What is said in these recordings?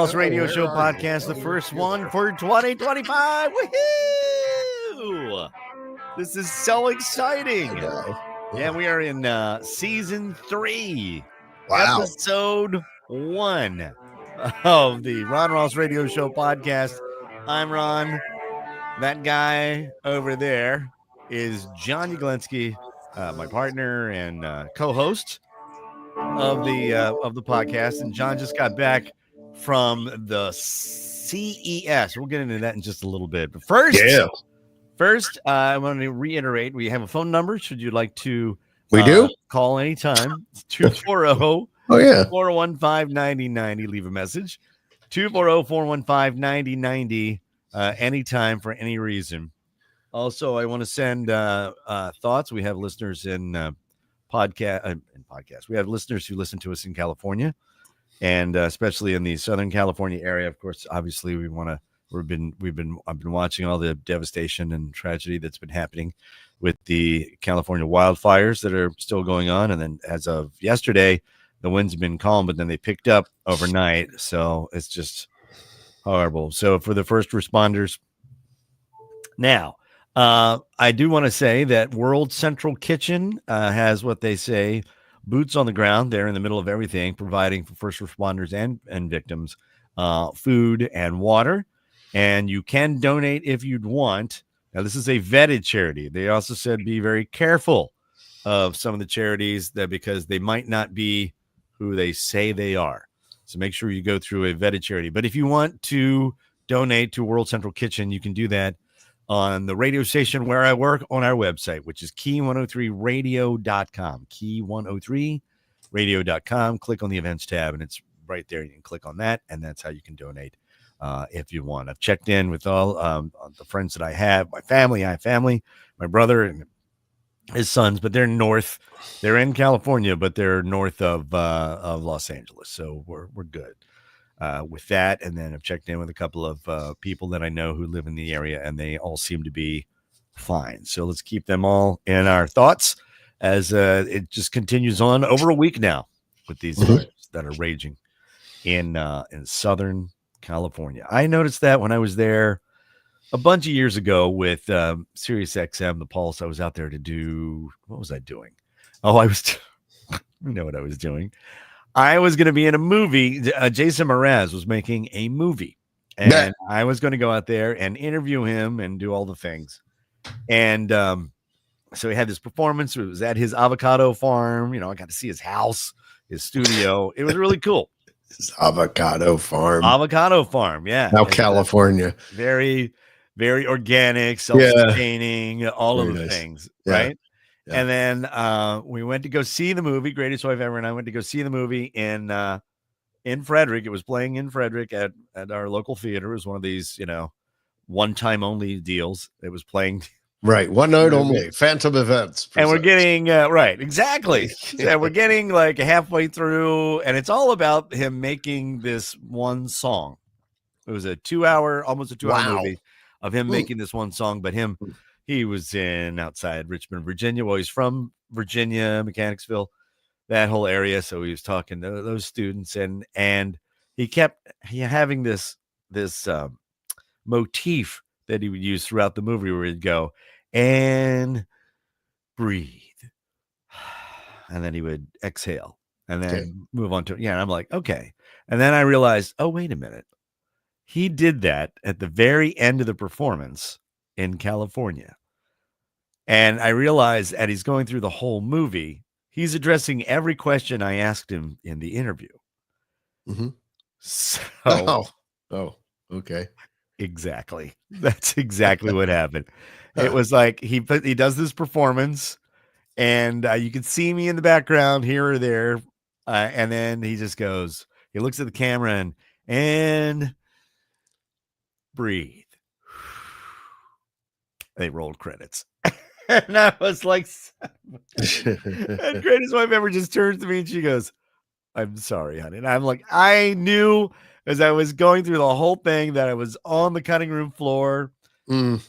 Ross Radio Show podcast, the first one for 2025. Woohoo! This is so exciting. Yeah, we are in season 3, episode 1 of the Ron Ross Radio Show podcast. I'm Ron. That guy over there is John Uglinski, my partner and co-host of the podcast. And John just got back from the CES. We'll get into that in just a little bit. But first, I want to reiterate, we have a phone number. Should you like to call anytime? It's 240 415-9090. Leave a message. 240-415-9090. Anytime for any reason. Also, I want to send thoughts. We have listeners in podcast. We have listeners who listen to us in California, and especially in the Southern California area. Of course, obviously, I've been watching all the devastation and tragedy that's been happening with the California wildfires that are still going on. And then as of yesterday, the winds have been calm, but then they picked up overnight. So it's just horrible. So for the first responders, now I do want to say that World Central Kitchen has what they say, boots on the ground. They're in the middle of everything, providing for first responders and victims food and water. And you can donate if you'd want. Now, this is a vetted charity. They also said be very careful of some of the charities because they might not be who they say they are. So make sure you go through a vetted charity. But if you want to donate to World Central Kitchen, you can do that on the radio station where I work on our website, which is key103radio.com. Key103radio.com. Click on the events tab, and it's right there. You can click on that, and that's how you can donate if you want. I've checked in with all the friends that I have, my family. I have family, my brother and his sons, but they're north. They're in California, but they're north of Los Angeles. So we're good with that. And then I've checked in with a couple of people that I know who live in the area, and they all seem to be fine. So let's keep them all in our thoughts as it just continues on over a week now with these fires that are raging in Southern California. I noticed that when I was there a bunch of years ago with Sirius XM, The Pulse. I was out there to do, what was I doing? Oh, you know what I was doing. I was going to be in a movie. Jason Mraz was making a movie, and I was going to go out there and interview him and do all the things. And so he had this performance. It was at his avocado farm. You know, I got to see his house, his studio. It was really cool. His avocado farm. Yeah. Now California. Very, very organic, self-sustaining, all of the things, right? Yeah. And then we went to go see the movie, Greatest Wife Ever, and I went to go see the movie in Frederick. It was playing in Frederick at our local theater. It was one of these, one-time only deals. It was playing. Right, one night only, phantom events. And we're getting, right, exactly. And we're getting like halfway through, and it's all about him making this one song. It was almost a 2-hour movie of him making this one song, but he was in outside Richmond, Virginia. Well, he's from Virginia, Mechanicsville, that whole area. So he was talking to those students, and he kept having this motif that he would use throughout the movie where he'd go and breathe. And then he would exhale and then move on to it. Yeah. And I'm like, okay. And then I realized, oh, wait a minute. He did that at the very end of the performance in California. And I realized that he's going through the whole movie. He's addressing every question I asked him in the interview. Mm-hmm. So, okay. Exactly. That's exactly what happened. It was like he does this performance, and you can see me in the background here or there. And then he just goes, he looks at the camera and breathe. They rolled credits. And I was like, and Greatest Wife Ever just turns to me and she goes, I'm sorry, honey. And I'm like, I knew as I was going through the whole thing that I was on the cutting room floor.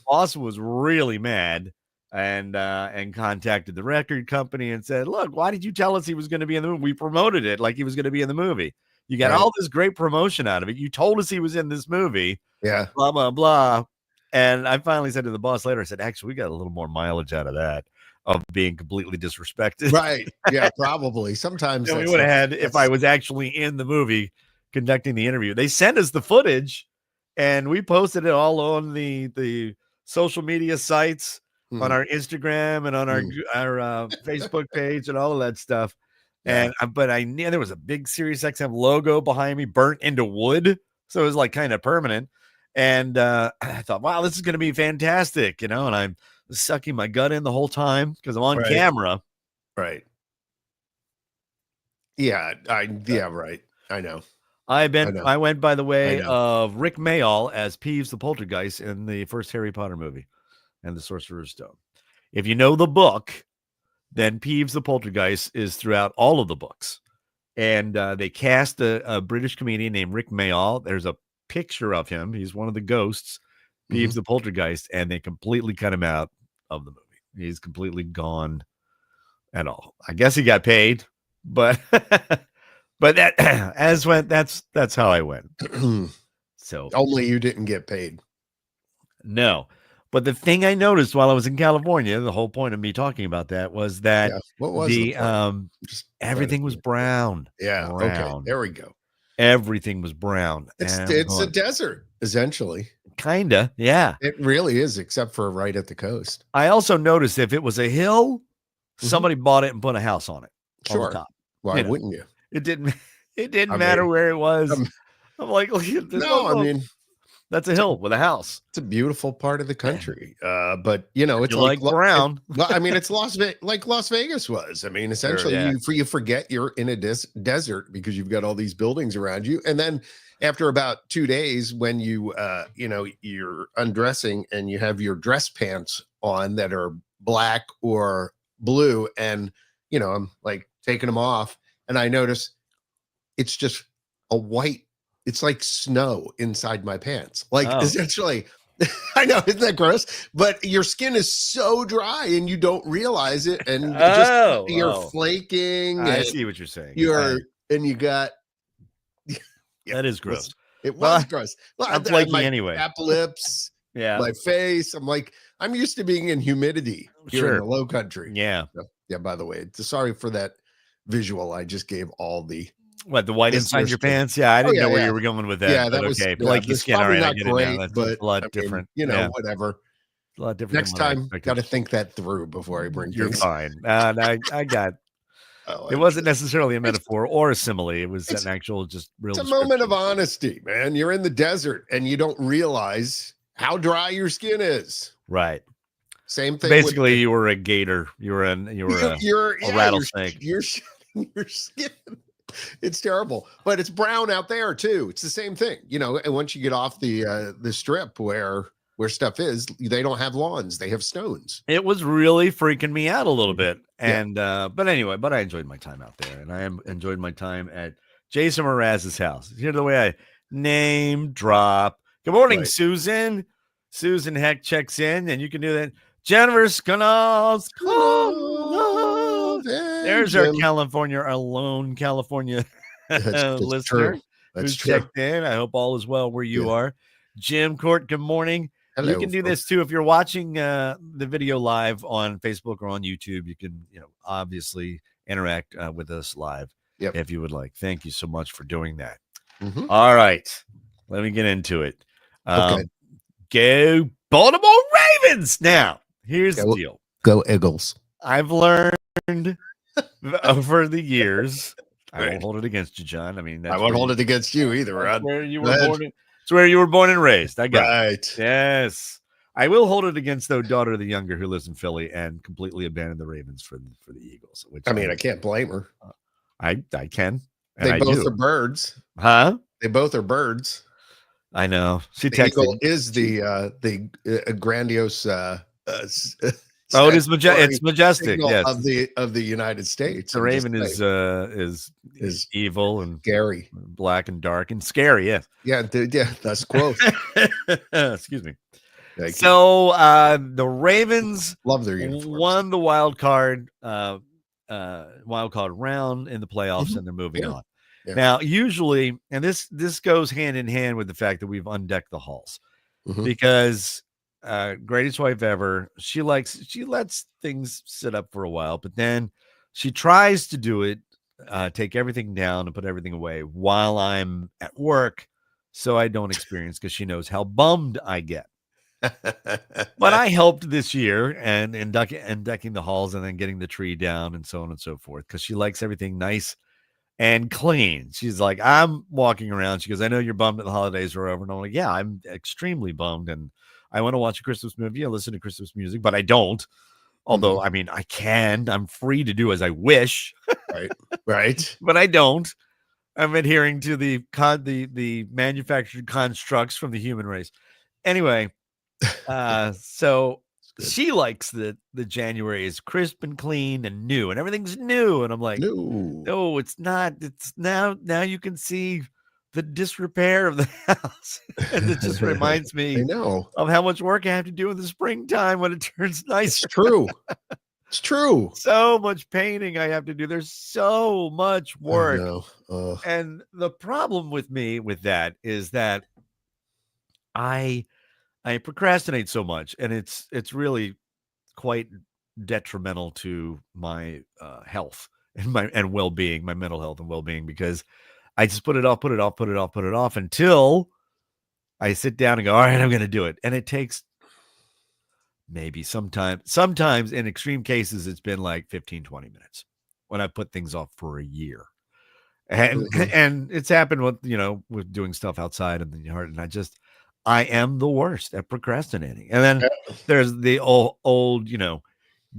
Austin was really mad and contacted the record company and said, look, why did you tell us he was going to be in the movie? We promoted it like he was going to be in the movie. You got Right. all this great promotion out of it. You told us he was in this movie, Yeah. blah, blah, blah. And I finally said to the boss later, I said, actually, we got a little more mileage out of that, of being completely disrespected. Right. Yeah, probably. Sometimes than we that's would have not- had if I was actually in the movie conducting the interview. They sent us the footage and we posted it all on the social media sites, on Hmm. our Instagram and on our Mm. our Facebook page and all of that stuff. Yeah. And but I knew there was a big Sirius XM logo behind me burnt into wood, so it was like kind of permanent. And I thought, wow, this is going to be fantastic, and I'm sucking my gut in the whole time because I'm on Right. camera. Right. Yeah. Right. I know. I know. went by the way know. of Rick Mayall as Peeves the Poltergeist in the first Harry Potter movie and the Sorcerer's Stone. If you know the book, then Peeves the Poltergeist is throughout all of the books. And they cast a British comedian named Rick Mayall. There's a picture of him. He's one of the ghosts, Peeves the Poltergeist, and they completely cut him out of the movie. He's completely gone at all. I guess he got paid, but but that's how I went. So Only you didn't get paid. no. But the thing I noticed while I was in California, the whole point of me talking about that was that Yeah. What was the point? Just everything was brown. Yeah. Okay. Brown. There we go. Everything was brown. It's And it's a desert, essentially. kinda, yeah. It really is, except for right at the coast. I also noticed if it was a hill, Mhm. somebody bought it and put a house on it. On the Sure. top. Why You know, wouldn't you? It didn't I matter mean, where it was. um, I'm like, look at this. No, I mean, That's a hill with a house. it's a beautiful part of the country. But it's You like brown. I mean, it's like Las Vegas was. I mean, essentially, yeah. you forget you're in a desert because you've got all these buildings around you, and then after about 2 days, when you're undressing and you have your dress pants on that are black or blue, and I'm like taking them off, and I notice it's just a white. It's like snow inside my pants. Like Oh. essentially, I know, isn't that gross? But your skin is so dry and you don't realize it, and you're flaking. I And see what you're saying. and you got That is gross. It was Well, gross. Well, I'm I- flaky my anyway. Chapped lips, Yeah. my face. I'm used to being in humidity here in Sure. the Low Country. Yeah. So, yeah. By the way, sorry for that visual I just gave all the. What, the white It's inside your your skin. pants? Yeah, I didn't yeah, know where yeah. you were going with that. Yeah, but that was okay. yeah, Flaky it's skin. All probably right, I not get it great, now. That's but a lot I mean, different. Yeah, whatever. a lot different. Next than what I time, expected. got to think that through before I bring You're things. fine. I got. Oh, It wasn't necessarily a metaphor or a simile. It was an actual, just real. It's a moment of description. honesty, man. You're in the desert and you don't realize how dry your skin is. Right. Same thing. Basically, you were a gator. You were a rattlesnake. You're shedding your skin. It's terrible, but it's brown out there too. It's the same thing, And once you get off the strip where stuff is, they don't have lawns; they have stones. It was really freaking me out a little bit. Yeah. And but anyway, I enjoyed my time out there, and I enjoyed my time at Jason Mraz's house. Here's the way I name drop. Good morning, Right. Susan. Susan Heck checks in, and you can do that. Jennifer Scanals. There's our lone California That's listener true. That's who true. checked in. I hope all is well where you Yeah. are. Jim Court, good morning. Hello, You can do folks. this too if you're watching the video live on Facebook or on YouTube. You can, obviously interact with us live Yep. if you would like. Thank you so much for doing that. Mhm. All right, let me get into it. Okay. Go Baltimore Ravens. Now, here's the Go. deal. Go Eagles. I've learned over the years. I Right. won't hold it against you, John. I mean, I won't hold it against you either, Rod. where you Go were ahead. born. It's where you were born and raised. I got it. Right. Yes. I will hold it against though daughter of the younger who lives in Philly and completely abandoned the Ravens for the Eagles. Which I mean, I can't blame her. I can. And They I both do. are birds. Huh? They both are birds. I know. She The texted. eagle is the grandiose. Oh, it is statutory it's majestic. signal Yes. of the United States. The I'm just Raven saying. is evil and Scary. black and dark and scary. Yes. Yeah, that's close. Excuse me. Thank you. So the Ravens Love their uniforms. won the wild card round in the playoffs, Mhm. and they're moving Yeah. on. Yeah. Now, usually, and this goes hand in hand with the fact that we've undecked the halls Mhm. because greatest wife ever, she lets things sit up for a while, but then she tries to do it, take everything down and put everything away while I'm at work, so I don't experience because she knows how bummed I get. But I helped this year and decking the halls and then getting the tree down and so on and so forth because she likes everything nice and clean. She's like, I'm walking around. She goes, I know you're bummed that the holidays are over. And I'm like, yeah, I'm extremely bummed. And I want to watch a Christmas movie. I listen to Christmas music, but I don't. Although, Mhm. I mean, I can. I'm free to do as I wish, Right. Right. but I don't. I'm adhering to the manufactured constructs from the human race. Anyway, so It's good. she likes the January is crisp and clean and new and everything's new. And I'm like, No. no, it's not. It's now you can see the disrepair of the house. And it just reminds I me know. of how much work I have to do in the springtime when it turns It's nicer. true. It's true. So much painting I have to do. There's so much I work. know. And the problem with me with that is that I I procrastinate so much and it's really quite detrimental to my health and well-being, my mental health and well-being because I just put it off, put it off, put it off, put it off until I sit down and go, all right, I'm going to do it. And it takes maybe sometimes in extreme cases, it's been like 15, 20 minutes when I put things off for a year. And, Mhm. and it's happened with, with doing stuff outside in the yard. And I am the worst at procrastinating. And then Yeah. there's the old,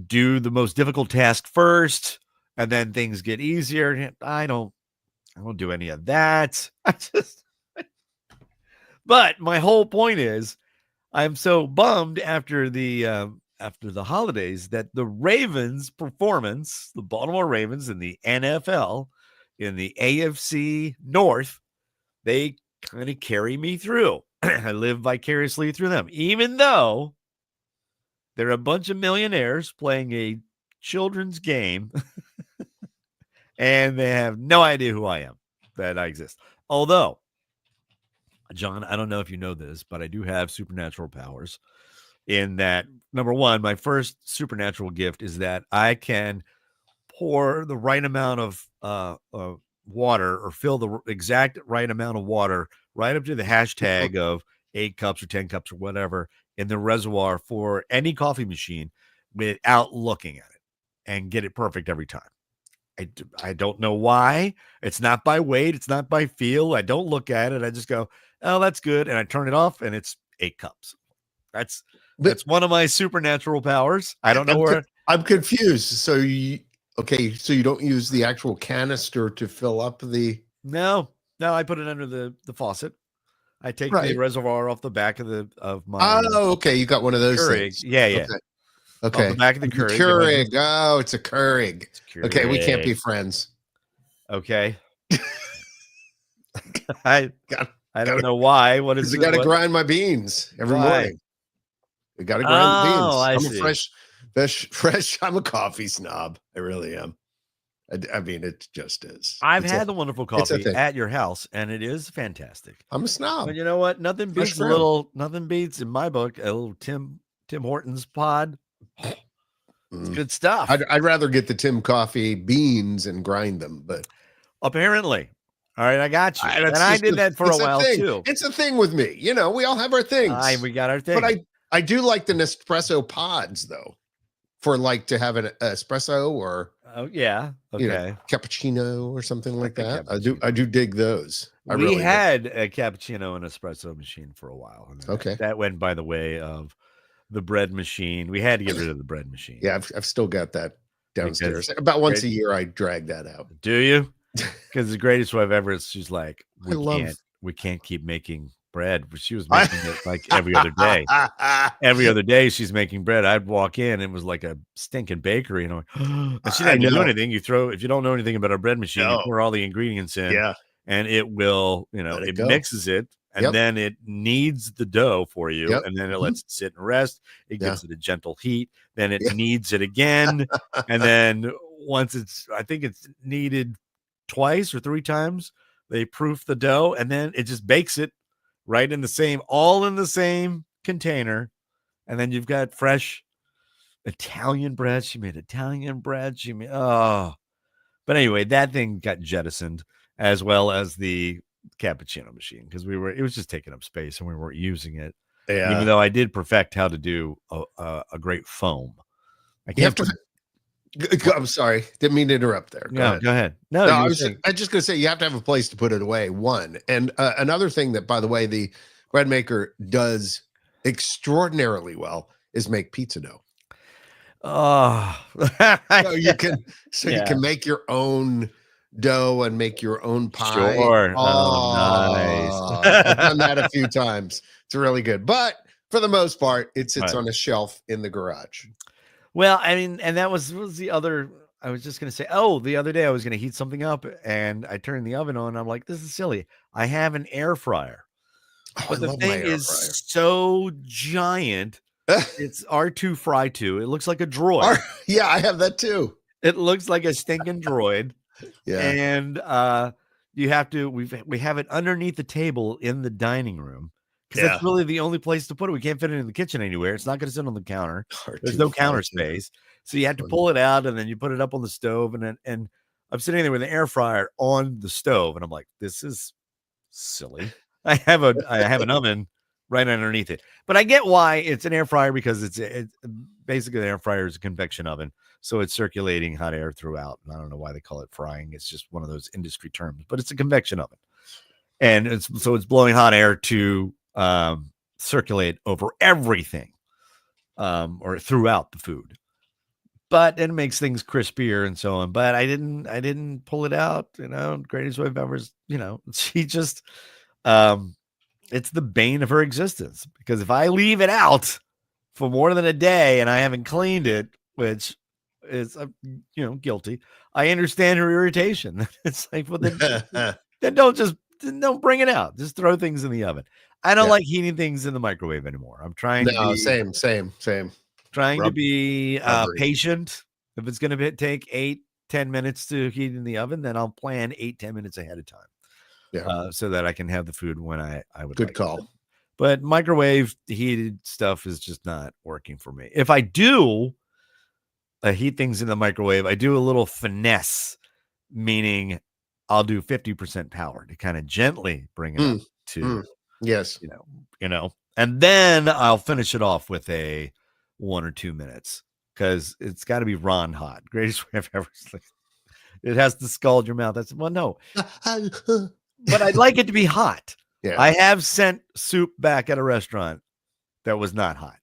do the most difficult task first and then things get easier. I don't do any of that. But my whole point is I'm so bummed after the holidays that the Ravens performance, the Baltimore Ravens in the NFL, in the AFC North, they kind of carry me through. I live vicariously through them, even though they're a bunch of millionaires playing a children's game and they have no idea who I am, that I exist. Although, John, I don't know if you know this, but I do have supernatural powers in that number one, my first supernatural gift is that I can pour the right amount of water or fill the exact right amount of water right up to the hashtag of 8 cups or 10 cups or whatever in the reservoir for any coffee machine without looking at it and get it perfect every time. I don't know why. It's not by weight. It's not by feel. I don't look at it. I just go, oh, that's good. And I turn it off and it's 8 cups. That's But that's one of my supernatural powers. I don't know I'm where. I'm confused. Okay, so you don't use the actual canister to fill up the No, I put it under the faucet. I take the right. reservoir off the back of my Oh, okay. You got one of those Keurig. things. Yeah, yeah. Okay. Off the Okay. back of the The Keurig, and I Keurig. just Oh, it's a Keurig. it's Okay, we can't be Keurig. friends. Okay. I Got I don't gotta know why. What because is I it? gotta What? grind my beans every Why? morning. I gotta grind the Oh, beans. I I'm a see. fresh. I'm a coffee snob. I really am. I mean, it just is. I've had the wonderful It's a coffee thing. at your house, and it is fantastic. I'm a But snob. you know what? Nothing Fresh beats ground. nothing beats in my book a little Tim Hortons pod. It's Mm. good stuff. I'd rather get the Tim Coffee beans and grind them, but Apparently. All right, I got you. And that's I just did that for a it's a while thing. too. It's a thing with me. We all have our things. We got our But thing. I do like the Nespresso pods though, for like to have an espresso or Oh yeah. Okay. cappuccino or something like Like a that. cappuccino. I do dig those. I We really do. had a cappuccino and espresso machine for a while. And then Okay. that went by the way of the bread machine. We had to get rid of the bread machine. Yeah, I've still got that downstairs. Because About once great- a year, I drag that out. Do you? Because the greatest wife ever is she's like, I love. we can't keep making bread. But she was making it like every other day. Every other day she's making bread. I'd walk in, it was like a stinking bakery, and I'm like, and she I didn't do know. anything. If you don't know anything about our bread machine, you No. pour all the ingredients in, Yeah, and it will, Let it it go. mixes it, and Yep. then it kneads the dough for you, Yep. and then it Mhm. lets it sit and rest. It Yeah. gives it a gentle heat, then it Yeah. kneads it again, and then once I think it's kneaded twice or 3 times. They proof the dough, and then it just bakes it right in the same, all in the same container. And then you've got fresh Italian bread. She made Italian bread. But anyway, that thing got jettisoned, as well as the cappuccino machine, because it was just taking up space and we weren't using it. Yeah. Even though I did perfect how to do a great foam. You have to. I'm sorry, didn't mean to interrupt there. Go ahead. No, I was just going to say you have to have a place to put it away. One, and another thing that, by the way, the bread maker does extraordinarily well is make pizza dough. Oh, so you can make your own dough and make your own pie. Sure. Nice. I've done that a few times. It's really good, but for the most part, it sits on a shelf in the garage. Well, I mean, and that was the other. I was just going to say, the other day I was going to heat something up and I turned the oven on. I'm like, this is silly. I have an air fryer. But the thing is so giant. It's R2 Fry 2. It looks like a droid. Yeah, I have that too. It looks like a stinking droid. Yeah. And you have to, we have it underneath the table in the dining room. Because that's really the only place to put it. We can't fit it in the kitchen anywhere. It's not going to sit on the counter. There's no counter space. So you have to pull it out and then you put it up on the stove. And I'm sitting there with an air fryer on the stove. And I'm like, this is silly. I have an oven right underneath it. But I get why it's an air fryer, because it's basically an air fryer is a convection oven. So it's circulating hot air throughout. And I don't know why they call it frying. It's just one of those industry terms, but it's a convection oven. And it's blowing hot air to circulate over everything or throughout the food, but it makes things crispier and so on. But I didn't pull it out, greatest wife ever, she just it's the bane of her existence, because if I leave it out for more than a day and I haven't cleaned it, which is guilty, I understand her irritation. It's like, well, then don't bring it out, just throw things in the oven. I don't like heating things in the microwave anymore. I'm trying to be same. Trying to be patient. If it's going to take 8-10 minutes to heat in the oven, then I'll plan 8-10 minutes ahead of time. Yeah. So that I can have the food when I would. Good call. But microwave heated stuff is just not working for me. If I do heat things in the microwave, I do a little finesse, meaning I'll do 50% power to kind of gently bring it up to. Yes. And then I'll finish it off with a 1 or 2 minutes, because it's got to be Ron hot. Greatest way I've ever seen. It has to scald your mouth. That's, well, no, but I'd like it to be hot. Yeah. I have sent soup back at a restaurant that was not hot.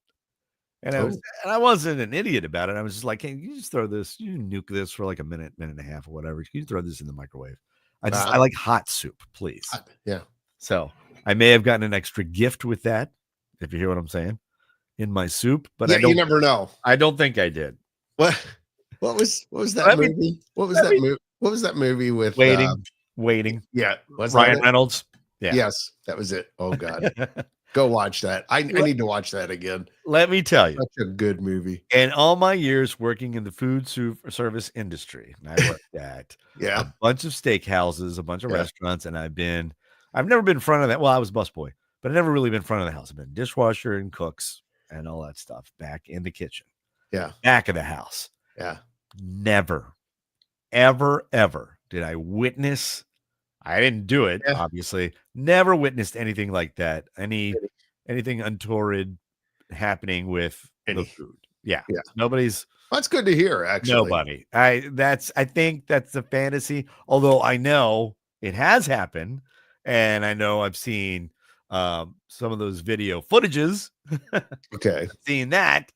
And I wasn't an idiot about it. I was just like, hey, you just throw this, you nuke this for like a minute and a half or whatever. You throw this in the microwave. I like hot soup, please. Yeah. So I may have gotten an extra gift with that, if you hear what I'm saying, in my soup, but you never know. I don't think I did. What was that movie? What was that movie with Waiting? Yeah. Ryan Reynolds. Yeah. Yes, that was it. Oh God. Go watch that. I need to watch that again. Let me tell you. Such a good movie. In all my years working in the food service industry, and I worked at a bunch of steakhouses, a bunch of restaurants, and I've never been in front of that. Well, I was busboy, but I've never really been in front of the house. I've been dishwasher and cooks and all that stuff back in the kitchen. Yeah. Back of the house. Yeah. Never, ever, ever did I witness. I didn't do it, obviously. Never witnessed anything like that. Anything untoward happening with the food. Yeah. Nobody's. That's good to hear, actually. Nobody. I think that's a fantasy. Although I know it has happened, and I know I've seen some of those video footages. Okay. Seen that,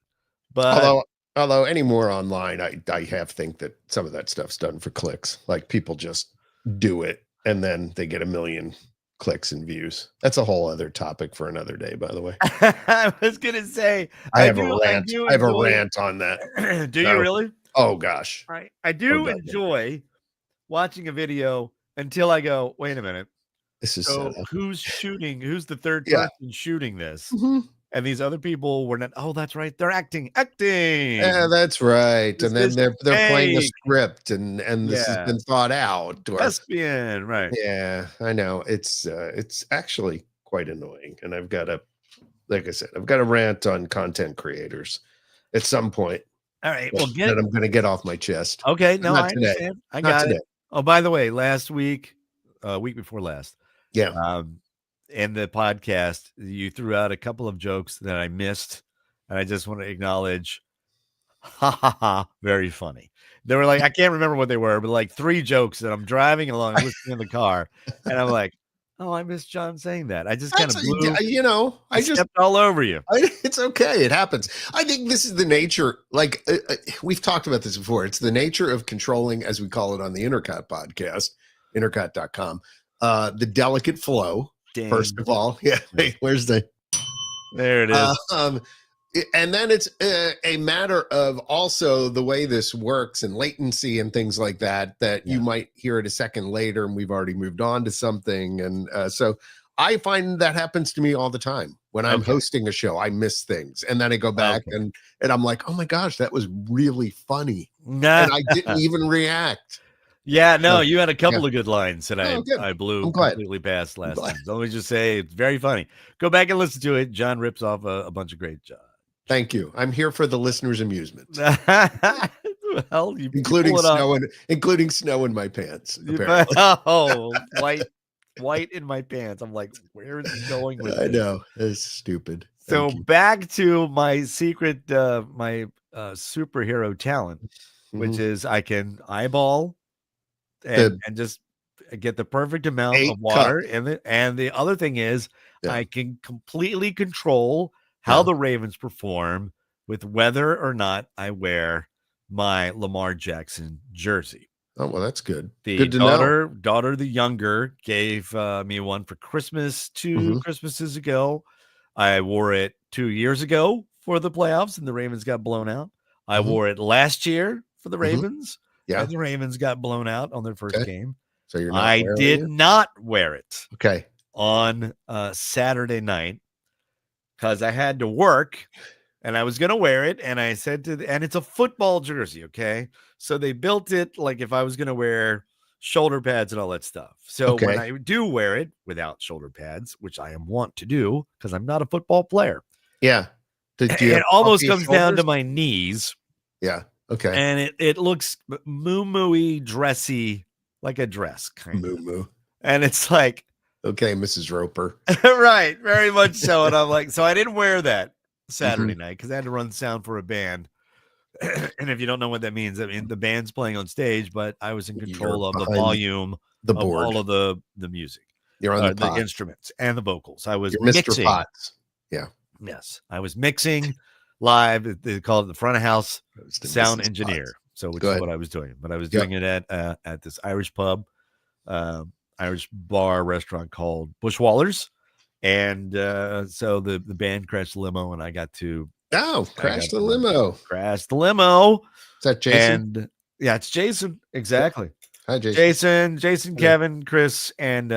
but although anymore online, I have think that some of that stuff's done for clicks. Like people just do it and then they get 1 million clicks and views. That's a whole other topic for another day, by the way. I was gonna say I have a rant on that. Do you really? Oh gosh. I do enjoy watching a video until I go, wait a minute. This is so who's shooting? Who's the third person shooting this? Mm-hmm. And these other people were not, oh, that's right. They're acting. Yeah, that's right. This And then is they're playing a fake. script and this has Yeah. been thought out or Thespian. Right. yeah, I know. It's actually quite annoying. And like I said, I've got to rant on content creators at some point All right. Well, that I'm gonna get off my chest. okay. But No, not I today. understand. I Not got it. today. Oh, by the way, last week, week before last, Yeah. in the podcast, you threw out a couple of jokes that I missed. And I just want to acknowledge, ha ha ha, very funny. They were like, I can't remember what they were, but like 3 jokes that I'm driving along, listening in the car, and I'm like, oh, I missed John saying that. I just kind of blew, I just stepped all over you. it's okay. It happens. I think this is the nature. Like we've talked about this before. It's the nature of controlling, as we call it on the Intercut podcast, intercut.com, the delicate flow. Dang. First of all, yeah. Wait, where's the? There it is. And then it's a matter of also the way this works and latency and things like that, that you might hear it a second later and we've already moved on to something. And so I find that happens to me all the time. When I'm hosting a show, I miss things. And then I go back and I'm like, oh my gosh, that was really funny. And I didn't even react. Yeah, no, you had a couple of good lines that good. I blew I'm glad. completely past last time. Let me just say it's very funny. Go back and listen to it. John rips off a bunch of great jobs. Thank you. I'm here for the listeners' amusement. Well, including snow in my pants. Apparently. Oh, white in my pants. I'm like, where is he going with I this? know. It's stupid. So back to my secret, my superhero talent, which is I can eyeball and just get the perfect amount of water in it. And the other thing is I can completely control how the Ravens perform with whether or not I wear my Lamar Jackson jersey. Oh, well, that's good. The good to know. daughter, the younger, gave me one for Christmas 2 Christmases ago. I wore it 2 years ago for the playoffs and the Ravens got blown out. I wore it last year for the Ravens. And the Ravens got blown out on their first game. So you're not I did not wear it. Okay. On Saturday night because I had to work and I was going to wear it. And I said and it's a football jersey. Okay. So they built it like if I was going to wear shoulder pads and all that stuff. So when I do wear it without shoulder pads, which I am want to do because I'm not a football player. Yeah. It almost comes down to my knees. Yeah. Okay. And it looks moo-mooey, dressy, like a dress kind of. Moo-moo. And it's like, okay, Mrs. Roper. Right. Very much so. And I'm like, so I didn't wear that Saturday night because I had to run sound for a band. And if you don't know what that means, I mean, the band's playing on stage, but I was in control of the volume of all of the music. You're on the instruments and the vocals. I was mixing. Mr. Potts. Yeah. Yes. I was mixing live. They call it the front of house sound Mrs. engineer. Potts. So which is what I was doing. But I was doing it at this Irish pub, Irish bar restaurant called Bushwallers. And so the band crashed the limo and I got to crash the limo. Crash the limo. Is that Jason? And yeah, it's Jason. Exactly. Hi, Jason. Jason, Kevin, Chris, and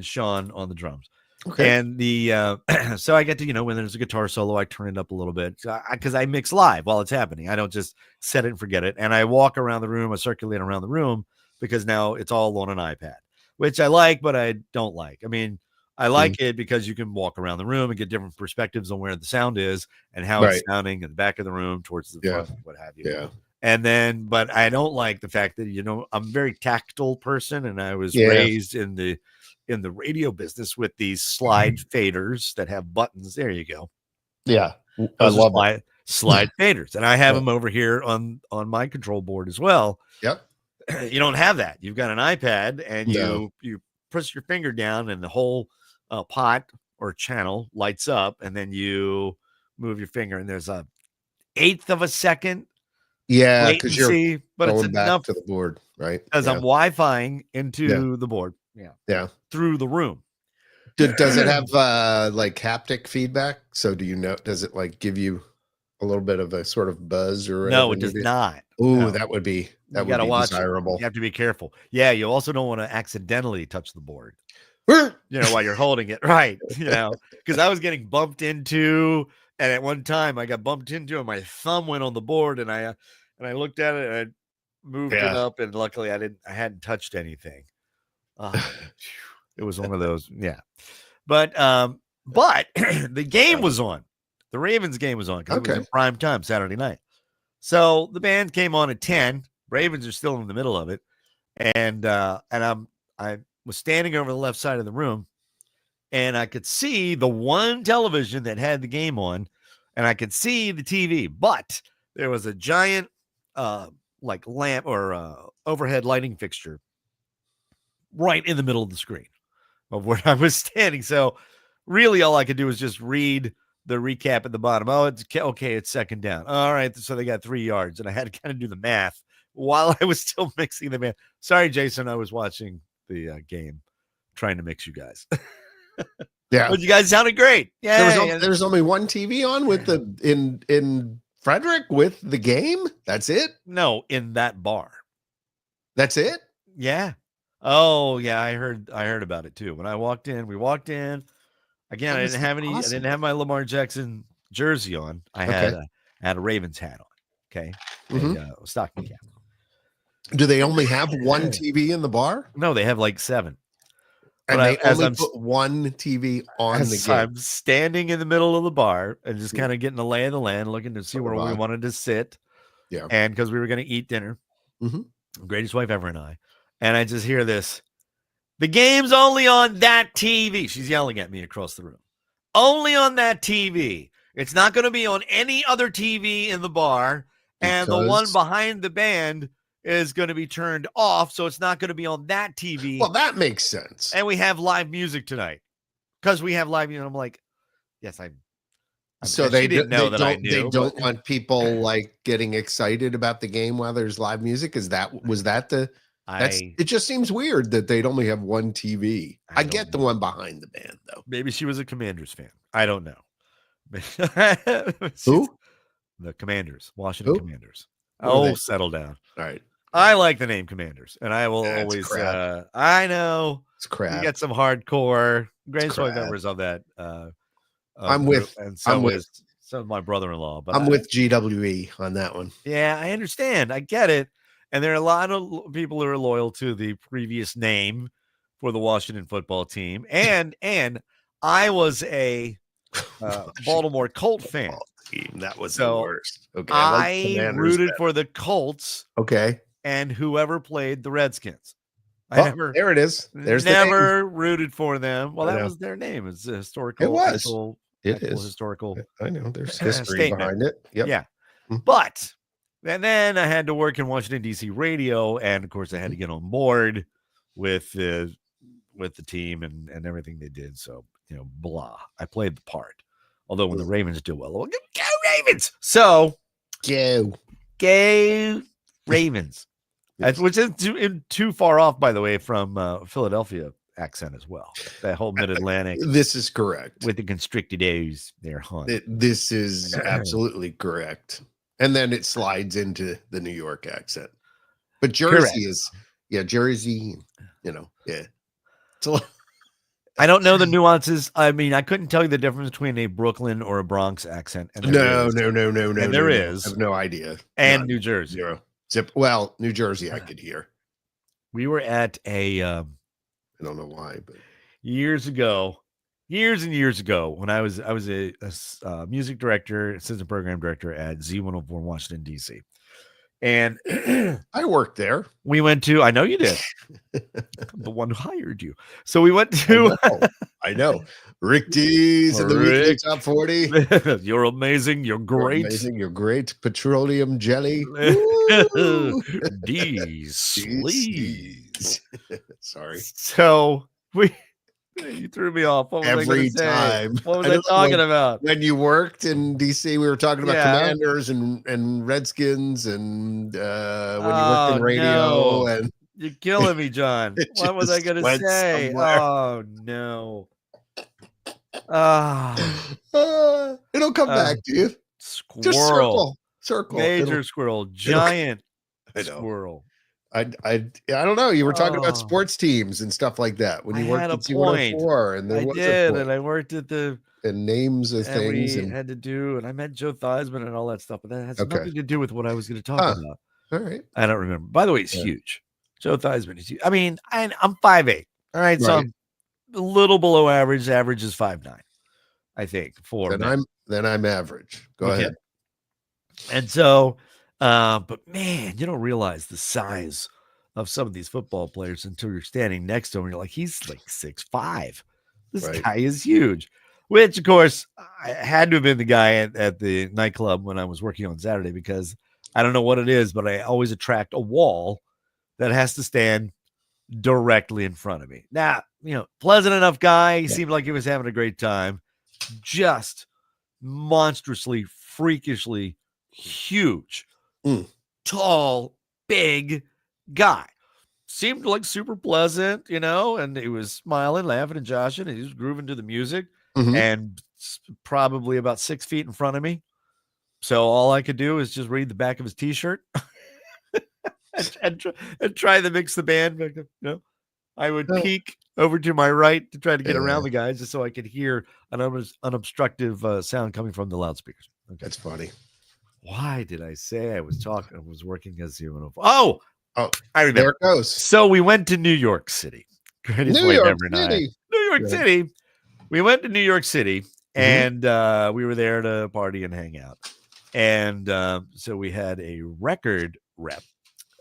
Sean on the drums. Okay. And the so I get to, when there's a guitar solo, I turn it up a little bit because I mix live while it's happening. I don't just set it and forget it. And I walk around the room, I circulate around the room because now it's all on an iPad, which I like, but I don't like. I mean, I like it because you can walk around the room and get different perspectives on where the sound is and how it's sounding in the back of the room towards the front, what have you. Yeah. And then, but I don't like the fact that, I'm a very tactile person and I was raised in the radio business with these slide faders that have buttons. There you go. Yeah. I love slide faders. And I have them over here on my control board as well. Yep. You don't have that. You've got an iPad and you press your finger down and the whole pot or channel lights up and then you move your finger and there's a 1/8 of a second. Yeah, because you're but going it's back enough to the board, right? Because I'm Wi-Fiing into the board. Yeah. Through the room. Does it have like haptic feedback? So does it like give you a little bit of a sort of buzz or no, it does not. Ooh, no. that would be desirable. It. You have to be careful. Yeah, you also don't want to accidentally touch the board. while you're holding it, right? Because I was getting bumped into, and at one time I got bumped into, and my thumb went on the board, and I looked at it, and I moved it up, and luckily I hadn't touched anything. It was one of those, yeah. But the game was on. The Ravens game was on because it was in prime time Saturday night. So the band came on at 10. Ravens are still in the middle of it, and I was standing over the left side of the room, and I could see the one television that had the game on, and I could see the TV, but there was a giant like lamp or overhead lighting fixture right in the middle of the screen of where I was standing. So really all I could do was just read the recap at the bottom. Oh, it's okay. It's second down. All right. So they got 3 yards, and I had to kind of do the math while I was still mixing the math. Sorry, Jason. I was watching the game, trying to mix you guys. Yeah. But you guys sounded great. Yeah. There's only one TV on with in Frederick with the game. That's it. No, in that bar. That's it. Yeah. Oh yeah. I heard about it too. When we walked in again. I didn't have my Lamar Jackson jersey on. I had a Ravens hat on. Okay. A stocking cap. Do they only have one TV in the bar? No, they have like 7. And they only put one TV on the game. I'm standing in the middle of the bar and just kind of getting the lay of the land, looking to see where we wanted to sit. Yeah. And because we were going to eat dinner, greatest wife ever and I. And I just hear this. The game's only on that TV. She's yelling at me across the room. Only on that TV. It's not going to be on any other TV in the bar. And the one behind the band is going to be turned off, so it's not going to be on that TV. Well, that makes sense. And we have live music tonight because we have live music. I'm like, yes, so they didn't know that I knew. They don't want people like getting excited about the game while there's live music. It just seems weird that they'd only have one TV. I get the one behind the band though. Maybe she was a Commanders fan. I don't know. Who? The Commanders, Washington Commanders. Oh, settle down. All right. I like the name Commanders, and I will always. I know it's crap. You get some hardcore greatest wife members on that. I'm with some of my brother-in-law, but I'm with GWE on that one. Yeah, I understand. I get it, and there are a lot of people who are loyal to the previous name for the Washington football team, and I was a Baltimore Colt fan. That was the worst. Okay, I rooted for the Colts. Okay. And whoever played the Redskins. There it is. There's never rooted for them. Well, that was their name. It's a historical. It was. It is historical. I know. There's history behind it. Yep. Yeah. But and then I had to work in Washington D.C. radio, and of course I had to get on board with the team and everything they did. So blah. I played the part. Although when the Ravens do well, go Ravens. So go Ravens. Which is too far off, by the way, from Philadelphia accent as well. That whole mid-Atlantic. This is correct. With the constricted A's there, hon. This is absolutely correct. And then it slides into the New York accent. But Jersey Jersey, yeah. So I don't know the nuances. I mean, I couldn't tell you the difference between a Brooklyn or a Bronx accent. And no. And there is. I have no idea. And New Jersey. Zero. Well, New Jersey, I could hear. We were at a. I don't know why, but years and years ago, when I was a music director, assistant program director at Z104 Washington D.C. And I worked there. We went to. I know you did. The one who hired you. So we went to. I know. Rick D's in the Weekly Top 40. You're amazing. You're great. You're amazing. You're great. Petroleum jelly. D's sleeves. Sorry. So you threw me off. What was every time. What was I talking about? When you worked in DC, we were talking about Commanders and Redskins, and when you worked in radio. And you're killing me, John. What was I going to say? Somewhere. Oh no. It'll come back to you. Squirrel. Just circle. Major squirrel. Giant squirrel. I don't know. You were talking about Oh, sports teams and stuff like that when I you had worked a at point. C104, and there I was a did, point and I worked at the and names of and things we and had to do, and I met Joe Theismann and all that stuff, but that has okay. nothing to do with what I was going to talk Huh. about. All right. I don't remember. By the way, he's Yeah. huge. Joe Theismann is huge. I mean, I'm 5'8". All right, so Right. I'm a little below average. Average is 5'9", I think, for Then men. I'm average. Go Okay. ahead. And so, but man, you don't realize the size of some of these football players until you're standing next to him. And you're like, he's like 6'5". This Right. guy is huge. Which, of course, I had to have been the guy at the nightclub when I was working on Saturday, because I don't know what it is, but I always attract a wall that has to stand directly in front of me. Now, pleasant enough guy. He Yeah. seemed like he was having a great time. Just monstrously, freakishly huge, Mm. tall, big guy. Seemed like super pleasant, and he was smiling, laughing, and joshing, and he was grooving to the music, Mhm. and probably about 6 feet in front of me. So all I could do is just read the back of his t-shirt and try to mix the band. I would Oh. peek over to my right to try to get Yeah. around the guys just so I could hear an unobstructive sound coming from the loudspeakers. Okay. That's funny. Why did I say I was working as human? Oh, Oh, I there remember. it goes. So we went to New York City. Greatest New way York ever, and I. City. New York Yeah. City. We went to New York City, Mhm. and we were there to party and hang out. And so we had a record rep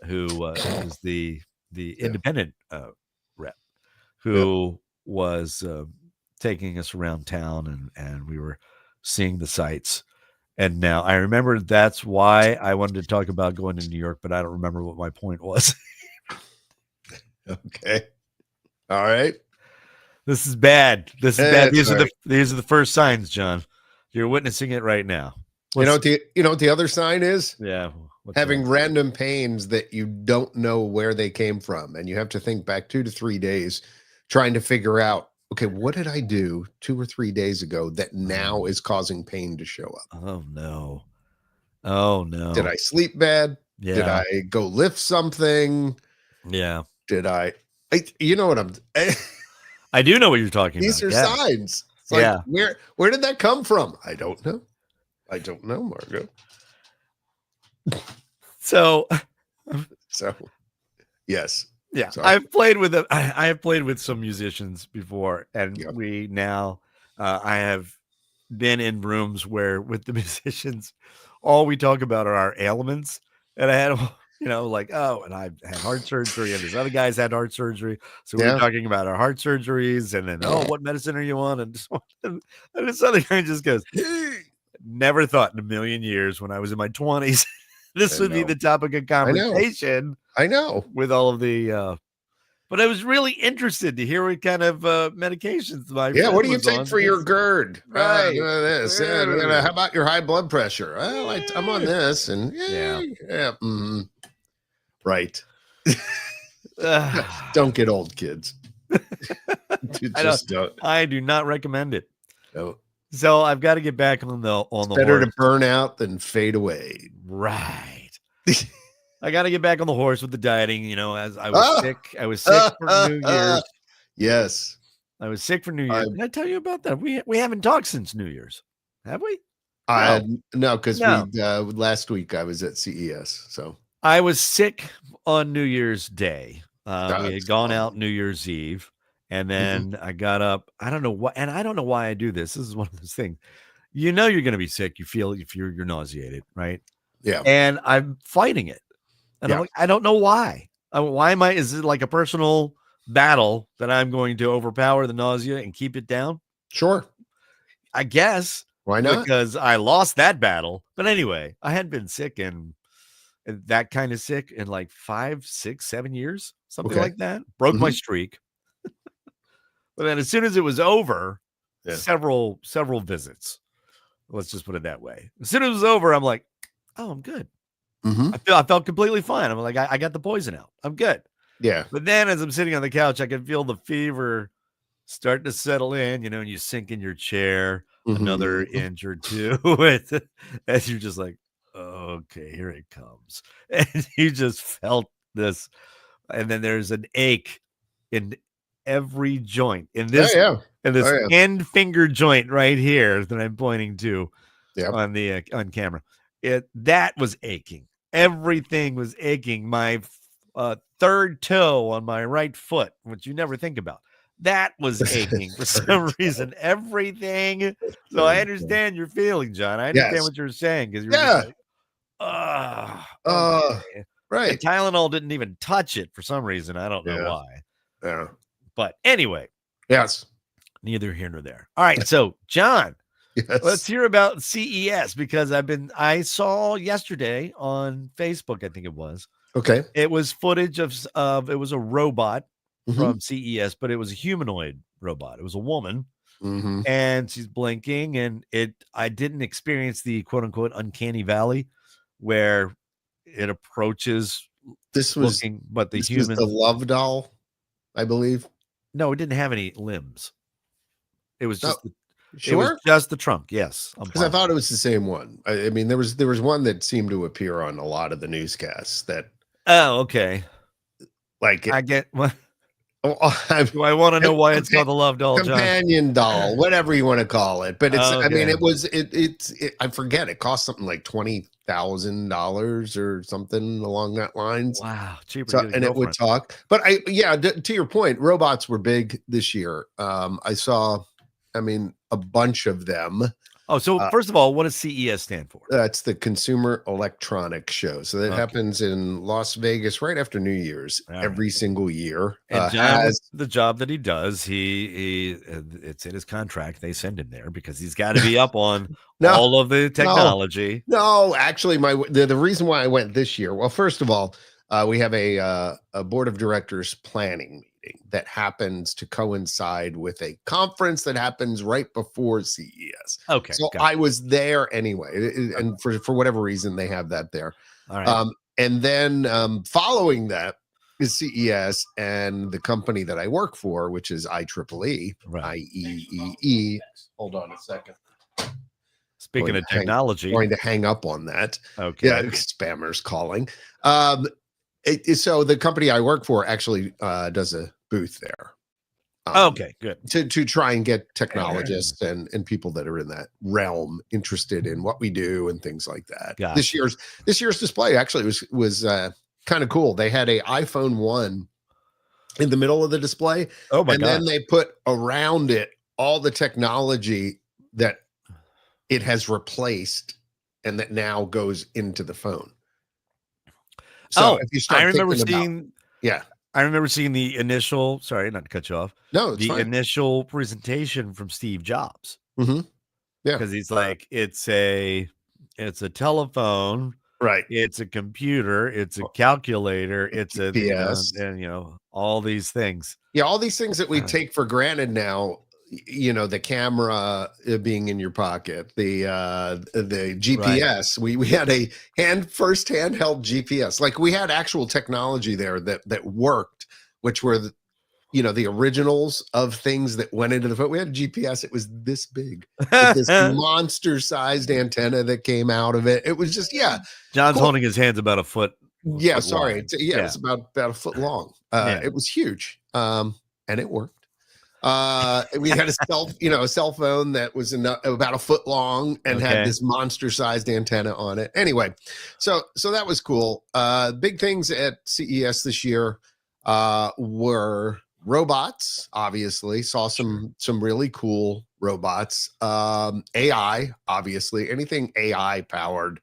who was the independent rep, who was taking us around town, and we were seeing the sights. And now I remember that's why I wanted to talk about going to New York, but I don't remember what my point was. Okay. All right. This is bad. This is bad. It's all right. These are the first signs, John. You're witnessing it right now. You know what the other sign is? Yeah. Having random pains that you don't know where they came from, and you have to think back 2 to 3 days trying to figure out, okay, what did I do 2 or 3 days ago that now is causing pain to show up? Oh no. Oh no. Did I sleep bad? Yeah. Did I go lift something? Yeah. Did I you know what I'm I do know what you're talking these about. are signs. It's like, where did that come from? I don't know. I don't know, Margo. So yes. yeah, Sorry. I have played with some musicians before, and Yep. we now I have been in rooms where with the musicians, all we talk about are our ailments. And I had, and I had heart surgery, and these other guys had heart surgery. So we were talking about our heart surgeries, and then, what medicine are you on? And this other guy just goes, never thought in a million years when I was in my 20s, this would be the topic of conversation. I know. With all of the, but I was really interested to hear what kind of medications my Yeah, what do you friend was take on, for your because- GERD? Right. This. How about your high blood pressure? Well, I'm on this, and Yeah. mhm. Right. Ugh. Don't get old, kids. You just don't. I do not recommend it. No. So I've got to get back on the Better horse. to burn out than fade away. Right. I got to get back on the horse with the dieting. As I was sick. I was sick for New Year's. Yes. I was sick for New Year's. Did I tell you about that? We haven't talked since New Year's, have we? No, because No. last week I was at CES. So I was sick on New Year's Day. We That's had gone fun. out New Year's Eve, and then I got up. I don't know what, and I don't know why I do this. This is one of those things. You're going to be sick. You feel if you're nauseated, right? Yeah. And I'm fighting it, and I'm like, I don't know why. Why am I? Is it like a personal battle that I'm going to overpower the nausea and keep it down? Sure. I guess. Why not? Because I lost that battle. But anyway, I hadn't been sick and that kind of sick in like 5, 6, 7 years, something like that. Broke my streak. But then as soon as it was over, several visits. Let's just put it that way. As soon as it was over, I'm like, oh, I'm good. I felt completely fine. I'm like, I got the poison out. I'm good. Yeah. But then as I'm sitting on the couch, I can feel the fever starting to settle in, and you sink in your chair another inch or two. And you're just like, okay, here it comes. And you just felt this, and then there's an ache in every joint in Oh, this yeah. in this Oh, yeah. end finger joint right here that I'm pointing to Yep. on the on camera. That was aching. Everything was aching. My third toe on my right foot, which you never think about, that was aching for some reason. Everything. So I understand your feeling, John. I understand Yes. what you're saying because you were Yeah. just like, ah, Uh, okay. right. And Tylenol didn't even touch it for some reason. I don't know Yeah. why. Yeah. But anyway, Yes. neither here nor there. All right. So, John, let's Yes. hear about CES because I saw yesterday on Facebook, I think it was Okay. footage of it was a robot Mhm. from CES, but it was a humanoid robot. It was a woman Mhm. and she's blinking, and I didn't experience the quote unquote uncanny valley where it approaches This was looking, but the this was human, the Love Doll, I believe. no, it didn't have any limbs. It was Oh, just it was sure? just the trunk. Yes. I'm Because I positive. thought it was the same one. I mean, there was one that seemed to appear on a lot of the newscasts that Oh, okay. like I get what. oh, Do I want to know why it's called the Love Doll, John? companion doll, whatever you want to call it. But it's I mean, Okay. I forget, it cost something like $20,000 or something along that lines. Wow, cheaper So, to get a and it would girlfriend. talk. But to your point, robots were big this year. I saw, I mean, a bunch of them. Oh, so Uh, first of all, what does CES stand for? That's the Consumer Electronics Show. So that Okay. happens in Las Vegas right after New Year's All right. every single year. And John, with the job that he does, he it's in his contract. They send him there because he's got to be up on No, all of the technology. No, actually, the reason why I went this year. Well, first of all, we have a board of directors planning meeting that happens to coincide with a conference that happens right before CES. Okay, So got it. I was there anyway, and for whatever reason they have that there. All right. And then following that is CES and the company that I work for, which is IEEE, Right. IEEE. Hold on a second. Speaking of technology, Going to hang up on that. okay. Yeah, spammers calling. So the company I work for actually does a booth there. Okay, good. To try and get technologists and people that are in that realm interested in what we do and things like that. Gotcha. This year's display actually was kind of cool. They had a iPhone 1 in the middle of the display. Oh my and God. then they put around it all the technology that it has replaced and that now goes into the phone. So if you start I remember thinking about, seeing yeah. I remember seeing the initial, sorry, not to cut you off. No, it's The fine. initial presentation from Steve Jobs. Mhm. Yeah. Because he's like, it's a telephone, Right. it's a computer, it's a calculator, it's a GPS. and all these things. Yeah, all these things that we take for granted now, the camera being in your pocket, the GPS. We had a first handheld GPS. Like we had actual technology there that worked, which were the originals of things that went into the phone. We had a GPS. It was this big, with this monster-sized antenna that came out of it. It was just John's cool. holding his hands about a foot. Yeah, sorry. long. It was about a foot long. Yeah. It was huge, and it worked. We had a cell phone that was about a foot long and Okay. had this monster-sized antenna on it. Anyway, so that was cool. Big things at CES this year were robots. Obviously, saw some really cool robots. AI, obviously, anything AI powered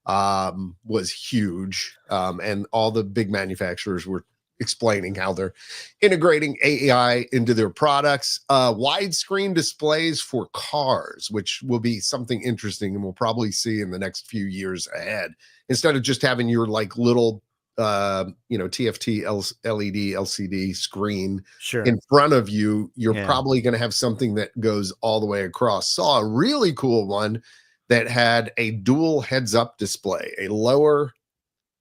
was huge, and all the big manufacturers were explaining how they're integrating AI into their products. Widescreen displays for cars, which will be something interesting and we'll probably see in the next few years ahead. Instead of just having your little TFT LED LCD screen Sure. in front of you, you're Yeah. probably going to have something that goes all the way across. Saw a really cool one that had a dual heads-up display, a lower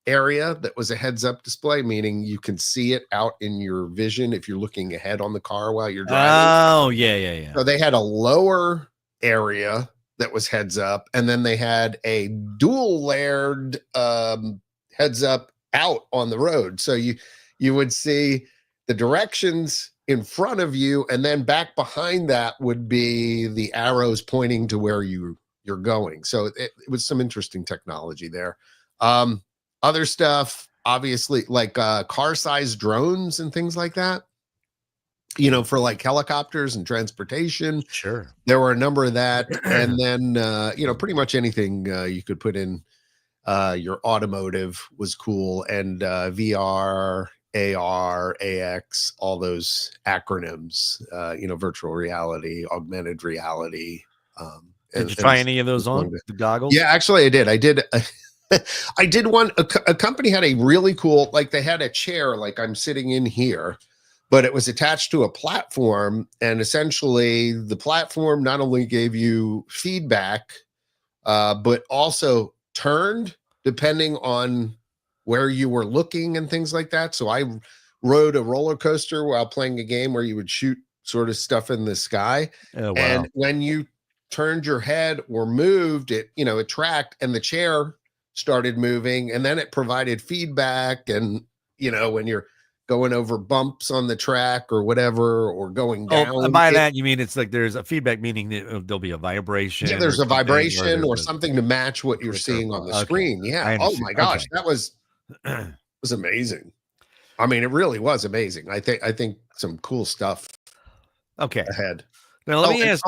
area that was a heads-up display, meaning you can see it out in your vision if you're looking ahead on the car while you're driving. Oh, yeah. So they had a lower area that was heads up, and then they had a dual layered heads up out on the road. So you would see the directions in front of you, and then back behind that would be the arrows pointing to where you're going. So it was some interesting technology there. Other stuff, obviously, like car-sized drones and things like that, for like helicopters and transportation. Sure. There were a number of that. And then, pretty much anything you could put in your automotive was cool. And VR, AR, AX, all those acronyms, virtual reality, augmented reality. Did you try any of those on the goggles? Yeah, actually I did. I did one. A company had a really cool, like they had a chair, like I'm sitting in here, but it was attached to a platform. And essentially the platform not only gave you feedback, but also turned depending on where you were looking and things like that. So I rode a roller coaster while playing a game where you would shoot sort of stuff in the sky. Oh, wow. And when you turned your head or moved it, it tracked, and the chair started moving, and then it provided feedback. And, when you're going over bumps on the track or whatever, or going down. Oh, by that, you mean it's like there's a feedback, meaning that there'll be a vibration. Yeah, there's a vibration or something to match what you're seeing on the screen. Yeah. Oh my gosh. That was amazing. I mean, it really was amazing. I think some cool stuff ahead. Now let me ask.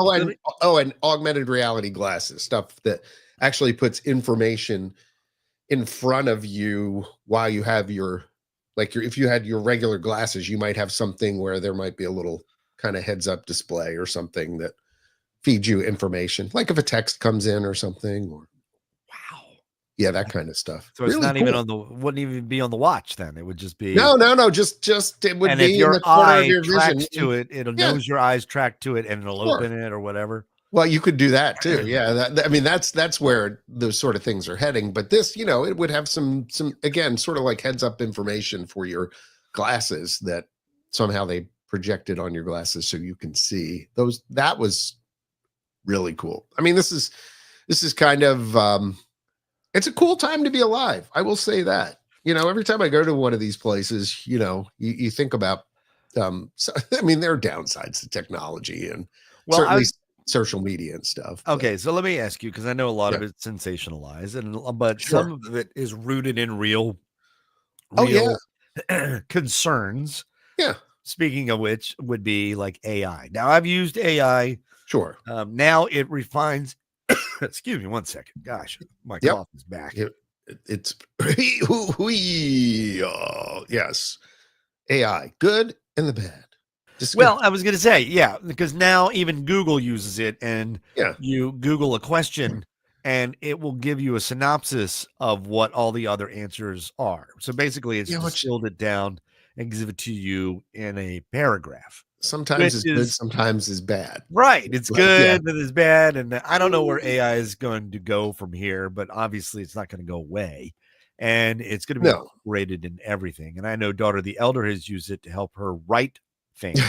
And augmented reality glasses, stuff that actually puts information in front of you while you have if you had your regular glasses, you might have something where there might be a little kind of heads up display or something that feeds you information, like if a text comes in or something, or yeah, that kind of stuff. So it's really not cool. Wouldn't even be on the watch then. It would just be no, just it would and be if your in the corner of your tracks vision. to it, it'll knows your eyes track to it, and it'll open it or whatever. Well, you could do that too. Yeah. That's where those sort of things are heading. But this, it would have some, again, sort of like heads up information for your glasses that somehow they projected on your glasses so you can see those. That was really cool. I mean, this is kind of, it's a cool time to be alive. I will say that, every time I go to one of these places, you think about, there are downsides to technology and certainly social media and stuff. Okay, so let me ask you, because I know a lot of it's sensationalized, but some of it is rooted in real concerns. Yeah. Speaking of which would be like AI. Now I've used AI. Sure. Now it refines. Excuse me one second. Gosh, my cough is back. It's yes. AI, good and the bad. Well, I was going to say, because now even Google uses it, and you Google a question and it will give you a synopsis of what all the other answers are. So basically it's distilled it down and gives it to you in a paragraph. Sometimes it's good, sometimes it's bad. Right. It's good and it's bad. And I don't know where AI is going to go from here, but obviously it's not going to go away. And it's going to be incorporated in everything. And I know Daughter the Elder has used it to help her write things.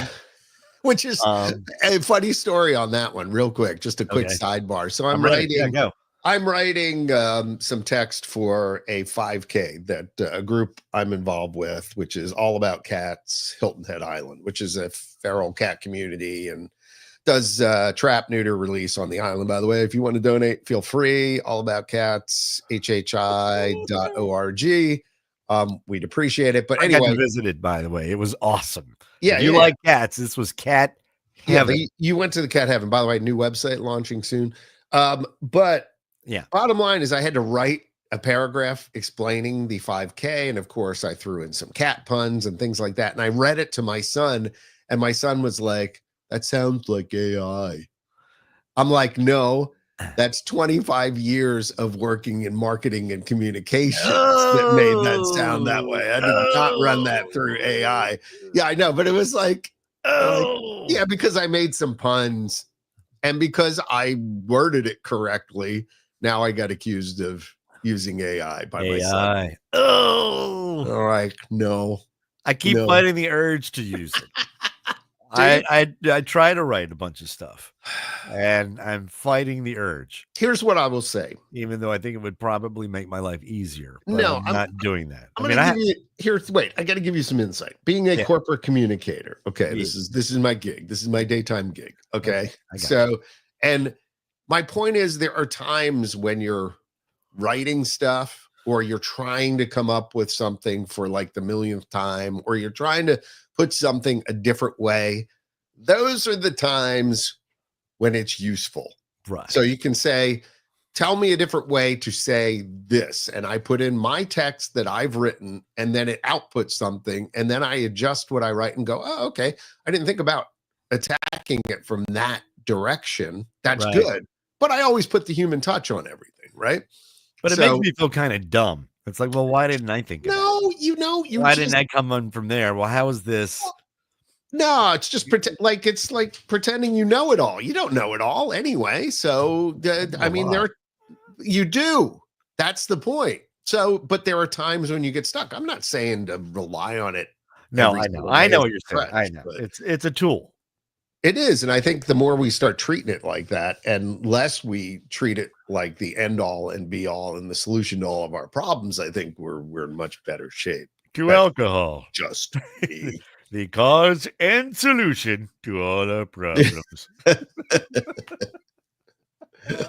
Which is a funny story on that one, real quick. Just a quick sidebar. So I'm writing some text for a 5K that a group I'm involved with, which is all about cats, Hilton Head Island, which is a feral cat community and does trap, neuter, release on the island. By the way, if you want to donate, feel free. All About Cats, HHI.org. We'd appreciate it. But anyway, I visited, by the way. It was awesome. Yeah, if you like cats. This was cat heaven. Yeah, you went to the cat heaven. By the way, new website launching soon. But bottom line is I had to write a paragraph explaining the 5K. And of course, I threw in some cat puns and things like that. And I read it to my son, and my son was like, "That sounds like AI." I'm like, "No, that's 25 years of working in marketing and communications that made that sound that way. I did not run that through AI." Yeah, I know, but it was like, because I made some puns and because I worded it correctly, now I got accused of using AI by my son. All right, no. I keep fighting the urge to use it. I try to write a bunch of stuff, and I'm fighting the urge, Here's what I will say. even though I think it would probably make my life easier, but No, I'm not doing that. I'm I going mean, to give you here's wait. I got to give you some insight. Being a Yeah. corporate communicator, okay, Yeah. this is my gig. This is my daytime gig. Okay, I got so and my point is, there are times when you're writing stuff, or you're trying to come up with something for like the millionth time, or you're trying to put something a different way. Those are the times when it's useful. right. So you can say, tell me a different way to say this. And I put in my text that I've written, and then it outputs something. And then I adjust what I write and go, oh, okay. I didn't think about attacking it from that direction. That's Right. good. But I always put the human touch on everything, right? But it makes me feel kind of dumb. It's like, well, why didn't I think of that? No, Why didn't I come on from there? Well, how is this? No, it's just it's like pretending you know it all. You don't know it all anyway. So I mean, you do. That's the point. So, but there are times when you get stuck. I'm not saying to rely on it. No, every I know. single I day know as what a you're saying. I crutch, know. but It's a tool. it is, and I think the more we start treating it like that, and less we treat it like the end all and be all and the solution to all of our problems, I think we're in much better shape. To That's alcohol, Just me. the cause and solution to all our problems.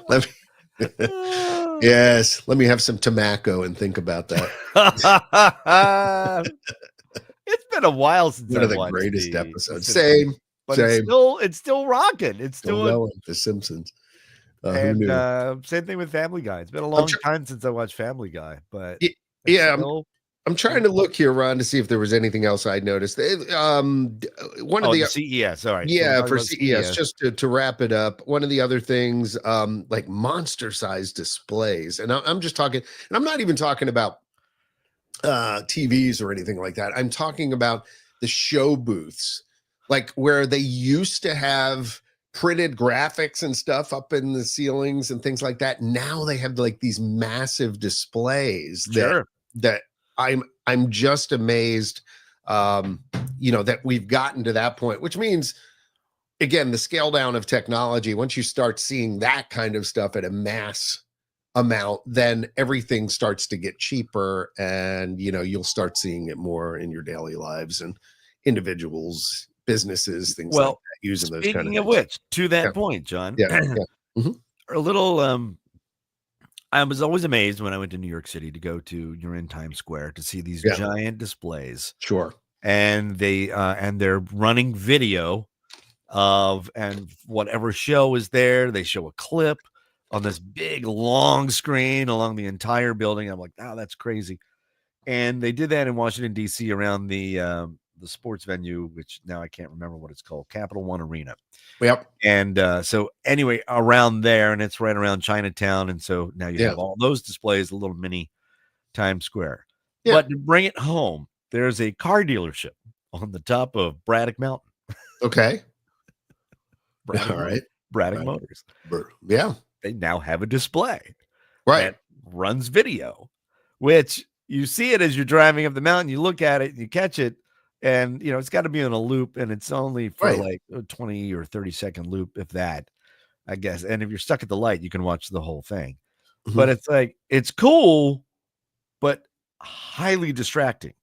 Let me- yes, let me have some tobacco and think about that. It's been a while since One I of the watched greatest the episodes. Simpsons, Same, but same. it's still rocking. It's Still still going. The Simpsons. Who and knew? same thing with Family Guy. It's been a I'm long tr- time since I watched Family Guy, but Y- it's yeah, still I'm trying to look here, Ron, to see if there was anything else I noticed. One of oh, the the CES. All right. So we're yeah, talking for about CES, just to wrap it up, one of the other things, like monster-sized displays, and I'm just talking, and I'm not even talking about TVs or anything like that. I'm talking about the show booths, like where they used to have printed graphics and stuff up in the ceilings and things like that. Now they have like these massive displays Sure. that I'm just amazed, that we've gotten to that point, which means, again, the scale down of technology. Once you start seeing that kind of stuff at a mass amount, then everything starts to get cheaper, and you'll start seeing it more in your daily lives, and individuals, businesses, things like Well, that, using those kind of speaking of things. which, to that Yeah. point, John, Yeah, yeah. a little I was always amazed when I went to New York City to go to you're in Times Square to see these Yeah. giant displays, Sure. and they're running video of and whatever show is there. They show a clip on this big long screen along the entire building. I'm like, oh, that's crazy. And they did that in Washington D.C. around the sports venue, which now I can't remember what it's called, Capital One Arena. Yep. And so anyway, around there, and it's right around Chinatown, and so now you Yeah. have all those displays, a little mini Times Square. Yeah. But to bring it home, there's a car dealership on the top of Braddock Mountain. Okay. Braddock All right. Braddock Right. Motors. Yeah. They now have a display Right. that runs video, which you see it as you're driving up the mountain. You look at it, you catch it, and it's got to be on a loop, and it's only for Right. like a 20 or 30-second loop, if that, I guess. And if you're stuck at the light, you can watch the whole thing. Mhm. But it's like it's cool, but highly distracting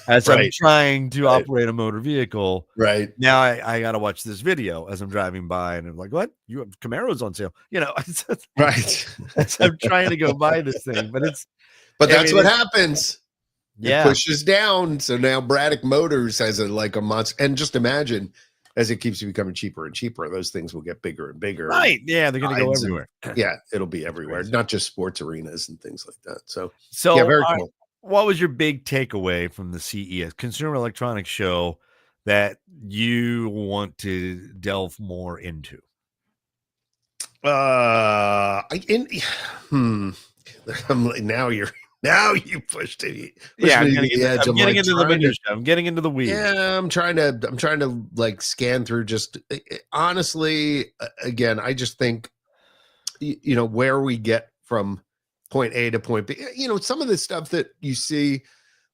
as I'm Right. trying to Right. operate a motor vehicle. Right. Now I got to watch this video as I'm driving by, and I'm like, "What? You have Camaros on sale?" Right. As I'm trying to go buy this thing, but But I that's mean, what happens. It yeah, pushes down. So now Braddock Motors has a monster. And just imagine, as it keeps becoming cheaper and cheaper, those things will get bigger and bigger. right. Yeah, they're going to go Sides and- everywhere. Yeah, it'll be everywhere, crazy. not just sports arenas and things like that. So So, yeah, very cool. what was your big takeaway from the CES Consumer Electronics Show that you want to delve more into? I'm like, now you pushed it. Yeah, Pushed me to the edge. I'm getting like into the trying to- minutia. I'm getting into the weeds. Yeah, I'm trying to like scan through just honestly, again, I just think where we get from point A to point B, some of the stuff that you see,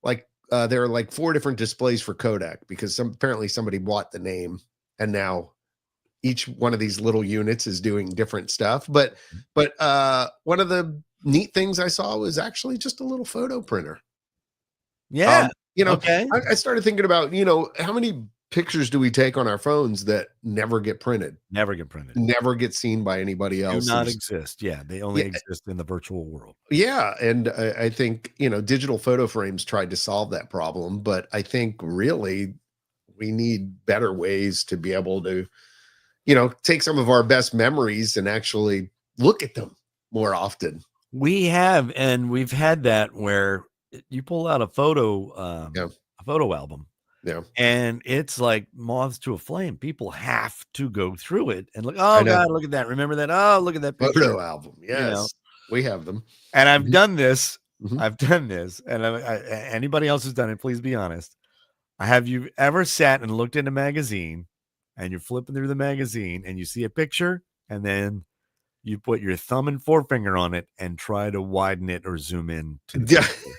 like there are like 4 different displays for Kodak because apparently somebody bought the name, and now each one of these little units is doing different stuff. But one of the neat things I saw was actually just a little photo printer. Yeah. Okay. I started thinking about, how many pictures do we take on our phones that never get printed, Never get printed. never get seen by anybody else? Do not exist. Yeah. They only exist in the virtual world. Yeah. And I think, digital photo frames tried to solve that problem, but I think really we need better ways to be able to, take some of our best memories and actually look at them more often. We have, and we've had that where you pull out a photo album. Yeah. And it's like moths to a flame. People have to go through it and look, oh God, look at that. Remember that? Oh, look at that picture. Photo album. Yes. We have them. And I've done this. I've done this. And anybody else who's done it, please be honest. Have you ever sat and looked in a magazine and you're flipping through the magazine and you see a picture and then you put your thumb and forefinger on it and try to widen it or zoom in to the picture?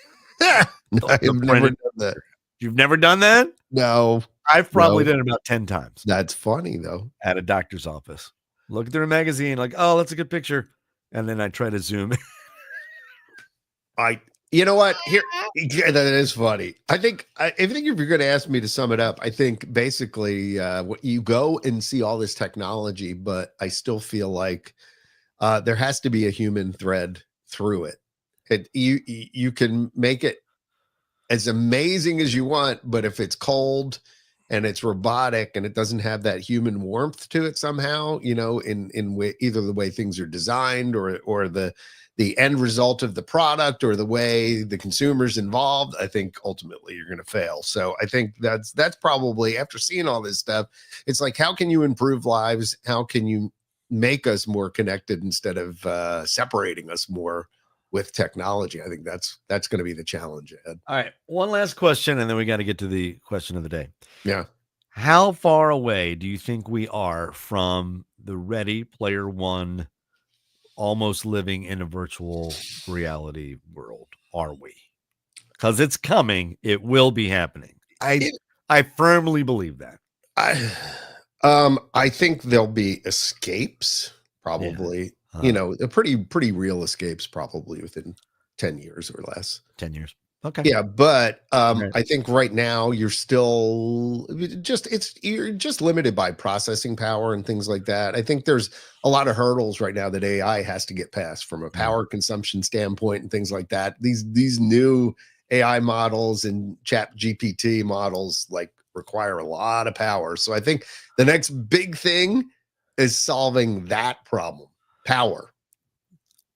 I've never done that. You've never done that? No. I've probably done it about 10 times. That's funny though. At a doctor's office. Look through a magazine, like, oh, that's a good picture. And then I try to zoom in. You know what? Here, that is funny. I think if you're going to ask me to sum it up, I think basically you go and see all this technology, but I still feel like there has to be a human thread through it. You can make it as amazing as you want, but if it's cold and it's robotic and it doesn't have that human warmth to it somehow, in either the way things are designed or the end result of the product or the way the consumer's involved, I think ultimately you're going to fail. So I think that's probably, after seeing all this stuff, it's like, how can you improve lives? How can you make us more connected instead of separating us more with technology? I think that's going to be the challenge ahead. All right. One last question, and then we got to get to the question of the day. Yeah. How far away do you think we are from the Ready Player One almost living in a virtual reality world? Are we? Because it's coming. It will be happening. I firmly believe that. I think there'll be escapes, probably. Yeah. Pretty real escapes, probably within 10 years or less. 10 years. Okay. Yeah, but I think right now you're just limited by processing power and things like that. I think there's a lot of hurdles right now that AI has to get past from a power consumption standpoint and things like that. These new AI models and Chat GPT models like require a lot of power. So I think the next big thing is solving that problem. Power.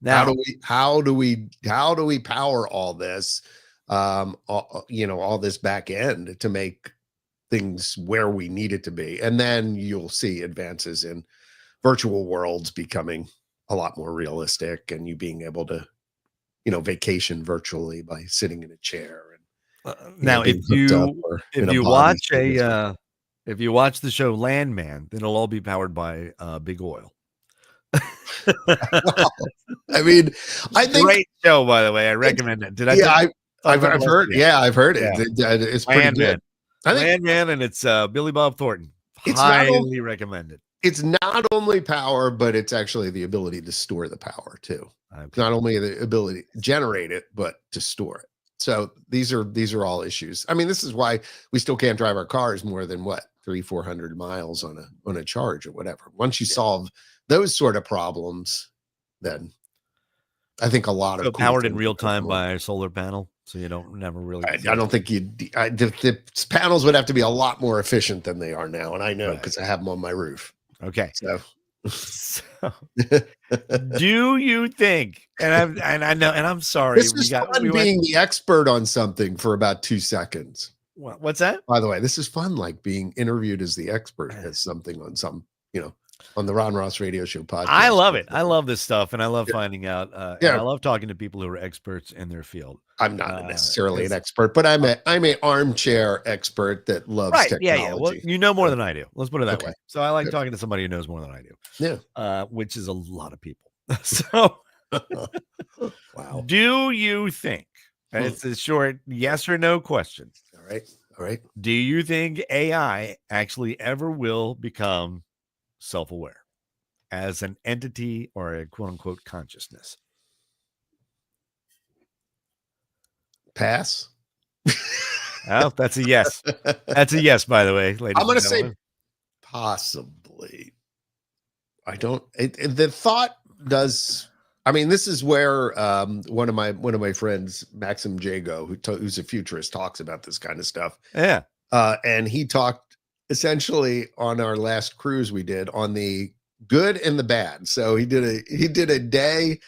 Now, how do we power all this? All this back end to make things where we need it to be. And then you'll see advances in virtual worlds becoming a lot more realistic, and you being able to, vacation virtually by sitting in a chair. And now, if you watch the show Landman, then it'll all be powered by Big Oil. Well, I mean, I think great show, by the way. I recommend it. I've heard. Yeah, I've heard it. It's pretty good. Landman, and it's Billy Bob Thornton. It's highly recommended. It's not only power, but it's actually the ability to store the power too. Okay. Not only the ability to generate it, but to store it. So these are all issues. I mean, this is why we still can't drive our cars more than 300-400 miles on a charge or whatever. Once you solve those sort of problems, then I think a lot of powered in real time by a solar panel. So you never really. I don't think the panels would have to be a lot more efficient than they are now, and I know because I have them on my roof. Okay, so do you think? And I know, and I'm sorry, this is fun being the expert on something for about 2 seconds. What's that? By the way, this is fun, like being interviewed as the expert as something on on the Ron Ross Radio Show podcast. I love it. I love this stuff, and I love finding out. And I love talking to people who are experts in their field. I'm not necessarily an expert, but I'm an armchair expert that loves technology. Yeah. Well, you know more than I do. Let's put it that way. So I like talking to somebody who knows more than I do. Yeah. Which is a lot of people. So, wow. Do you think? It's a short yes or no question. All right. All right. Do you think AI actually ever will become self-aware as an entity or a quote unquote consciousness? Pass. Oh, that's a yes. That's a yes, by the way, ladies. I'm going and to say gentlemen. possibly. I don't. The thought does. I mean, this is where one of my friends, Maxim Jago, who's a futurist, talks about this kind of stuff. Yeah. And he talked essentially on our last cruise we did on the good and the bad. So he did a day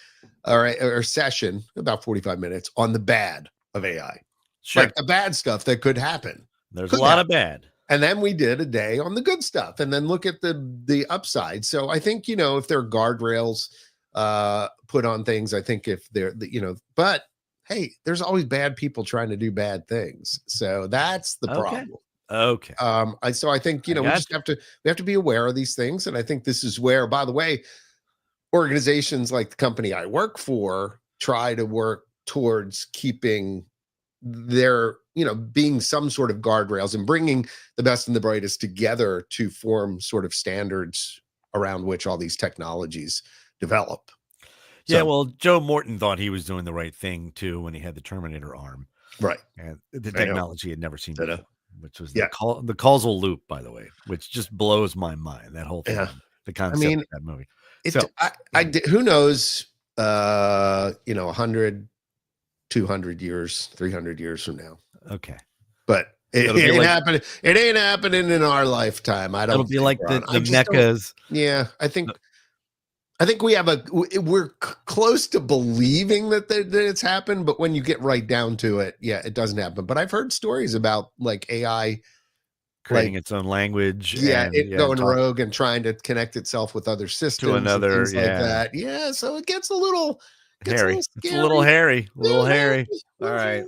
or session about 45 minutes on the bad of AI, Sure. like the bad stuff that could happen. There's a lot of bad. And then we did a day on the good stuff, and then look at the upside. So I think, if there are guardrails put on things, I think if they're, but hey, there's always bad people trying to do bad things. So that's the problem. Okay. So I think, we just have to be aware of these things. And I think this is where, by the way, organizations like the company I work for try to work towards keeping their, being some sort of guardrails and bringing the best and the brightest together to form sort of standards around which all these technologies develop. Yeah, well, Joe Morton thought he was doing the right thing too when he had the Terminator arm. Right. And the technology had never seen before, which was Yeah. the causal loop, by the way, which just blows my mind. That whole thing, the concept of that movie. Who knows, 100, 200 years, 300 years from now. Okay. But it ain't happening. It ain't happening in our lifetime. I don't. It'll be like the mechas. Yeah, I think we're close to believing that it's happened, but when you get right down to it, it doesn't happen. But I've heard stories about like AI creating its own language. Going rogue and trying to connect itself with other systems to another, and things like that. Yeah, so it gets a little hairy. It's a little hairy. All right.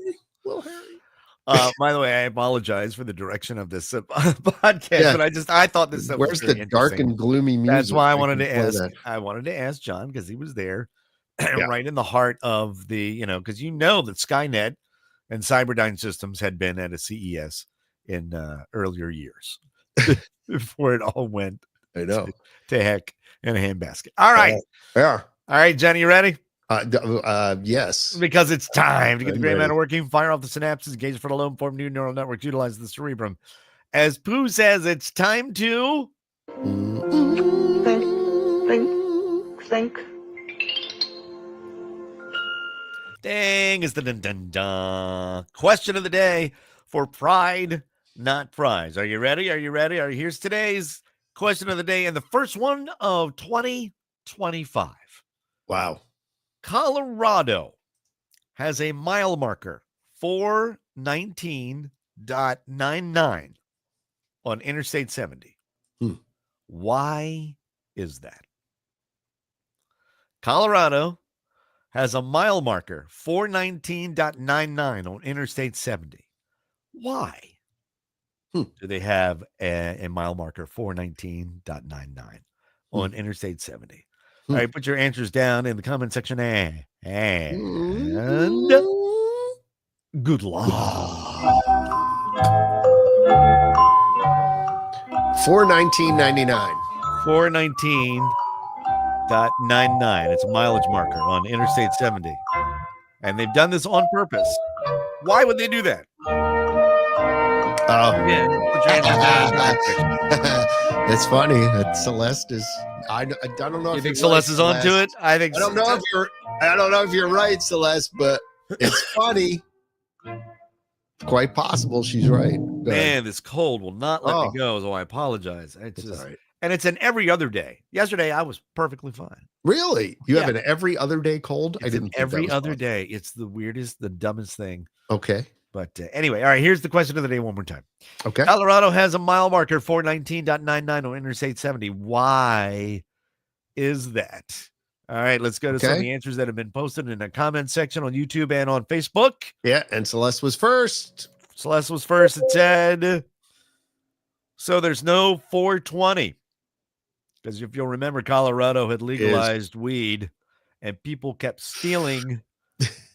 By the way, I apologize for the direction of this podcast, but I thought this. Where's the dark and gloomy music? That's why I wanted to ask. I wanted to ask John because he was there, right in the heart of the, because that Skynet and Cyberdyne Systems had been at a CES in earlier years before it all went. I know to heck in a handbasket. All right, all right, Johnny, you ready? Yes. Because it's time to get the gray matter working, fire off the synapses, engage for the low form new neural networks, utilize the cerebrum. As Pooh says, it's time to think. Dang is the dun-dun-dun. Question of the day for pride, not prize. Are you ready? Here's today's question of the day and the first one of 2025. Wow. Colorado has a mile marker 419.99 on Interstate 70. Why is that? Colorado has a mile marker 419.99 on Interstate 70. Why do they have a mile marker 419.99 on Interstate 70? All right, put your answers down in the comment section and good luck. 419.99. 419.99. It's a mileage marker on Interstate 70. And they've done this on purpose. Why would they do that? Oh, yeah. Put your answers down in the comment section. It's funny that Celeste is. I don't know. You think Celeste is onto it? I don't know if you're right, Celeste, but it's funny. Quite possible she's right. Man, this cold will not let me go, so I apologize. It's just, right. And it's an every other day. Yesterday, I was perfectly fine. Really? You have an every other day cold? I didn't. Every other day. It's the weirdest, the dumbest thing. Okay. But anyway, all right, here's the question of the day one more time. Okay. Colorado has a mile marker 419.99 on Interstate 70. Why is that? All right, let's go to some of the answers that have been posted in the comment section on YouTube and on Facebook. Yeah, and Celeste was first. It said, so there's no 420. Because if you'll remember, Colorado had legalized weed and people kept stealing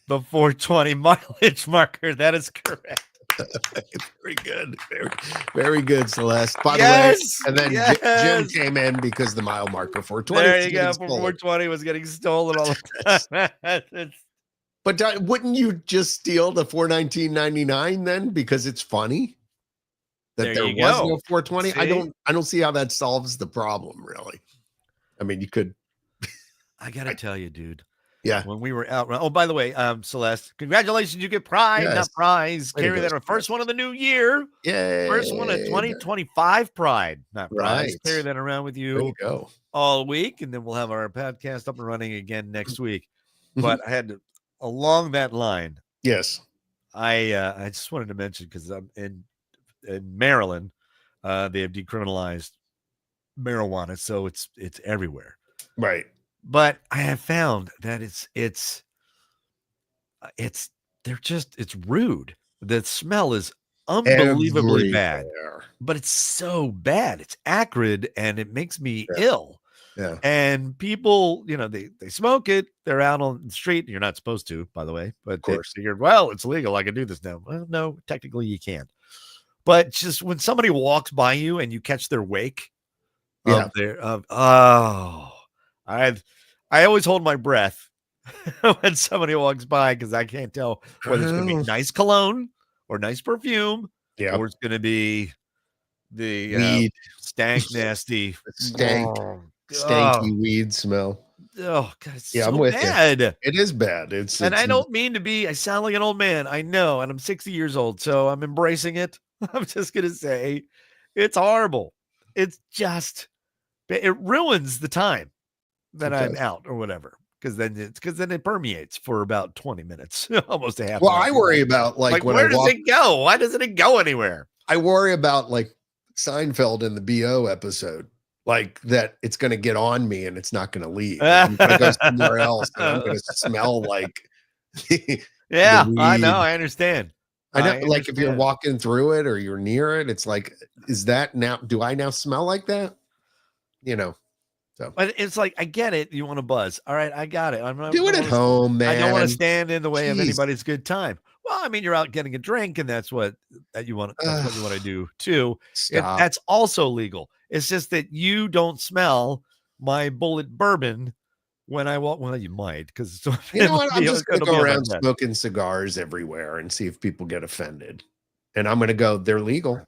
the the 420 mileage marker. That is correct. Very good. Very, very good, Celeste. By Yes, the way, and then Jim yes. came in because the mile marker 420 There was you getting go. stolen. 420 was getting stolen all the time. It's- But wouldn't you just steal the 419.99 then because it's funny that There there you was go. no 420? See? I don't see how that solves the problem, really. I mean, you could. I gotta tell you, dude. Yeah. When we were out. Oh, by the way, Celeste, congratulations! You get pride, Yes. not prize. Way to Carry go, that. First one of the new year. Yay. First one of 2025 pride, not prize. Right. Carry that around with There you you go. all week, and then we'll have our podcast up and running again next week. Mhm. But I had to, along that line, Yes. I just wanted to mention because I'm in Maryland, they have decriminalized marijuana, so it's everywhere. Right. But I have found that it's rude. The smell is unbelievably bad, Everywhere. but it's so bad. It's acrid and it makes me Yeah. ill. Yeah. And people, they smoke it. They're out on the street. You're not supposed to, by the way, but they course. figured, well, it's legal. I can do this now. Well, no, technically you can't. But just when somebody walks by you and you catch their wake Yeah. of their I always hold my breath when somebody walks by because I can't tell whether it's going to be nice cologne or nice perfume, Yeah. or it's going to be the Weed. stank, nasty, Stanky weed smell. Oh God, it's Yeah, so I'm with bad. you. It is bad. It's I don't mean to be. I sound like an old man. I know, and I'm 60 years old, so I'm embracing it. I'm just gonna say, it's horrible. It's just, it ruins the time that It I'm does. out or whatever, because then it permeates for about 20 minutes, almost a half. Well, hour. I worry about like when where I does walk. it go? Why doesn't it go anywhere? I worry about like Seinfeld in the BO episode, like that it's going to get on me and it's not going to leave. I'm going to go somewhere else and I'm going to smell like. Yeah, I weed. know. I understand. I know, like if you're understand. walking through it or you're near it, it's like, is that now? Do I now smell like that? So But it's like, I get it. You want to buzz. All right, I got it. I'm not do it at home, man. I don't want to stand in the way of Jeez. anybody's good time. Well, I mean, you're out getting a drink, and that's what you want. That's what you want to do too. Stop. That's also legal. It's just that you don't smell my bullet bourbon when I walk. Well, you might, because You know what? I'm just going to go around smoking cigars everywhere and see if people get offended. And I'm going to go, they're legal.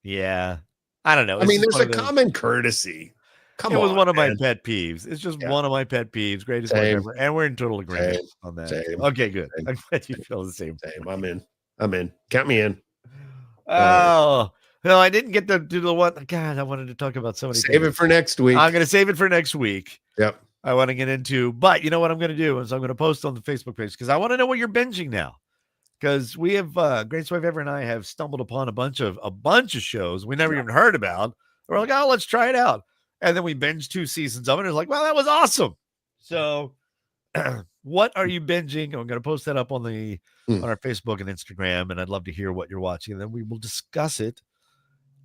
Yeah. I don't know. I mean, there's a common courtesy. Come on. It was one of my man. pet peeves. It's just Yeah. one of my pet peeves. Greatest one Same. ever. And we're in total agreement on that. Same. Okay, good. Same. I'm glad you feel the same. Same. I'm in. Count me in. Oh, no, I didn't get to do the one. God, I wanted to talk about so many Save things. it for next week. I'm going to save it for next week. Yep. I want to get into, but you know what I'm going to do is I'm going to post on the Facebook page because I want to know what you're binging now. Because we have Greatest Wife Ever and I have stumbled upon a bunch of shows we never even heard about. We're like, oh, let's try it out. And then we binged 2 seasons of it. And it's like, well, that was awesome. So what are you binging? I'm going to post that up on our Facebook and Instagram. And I'd love to hear what you're watching. And then we will discuss it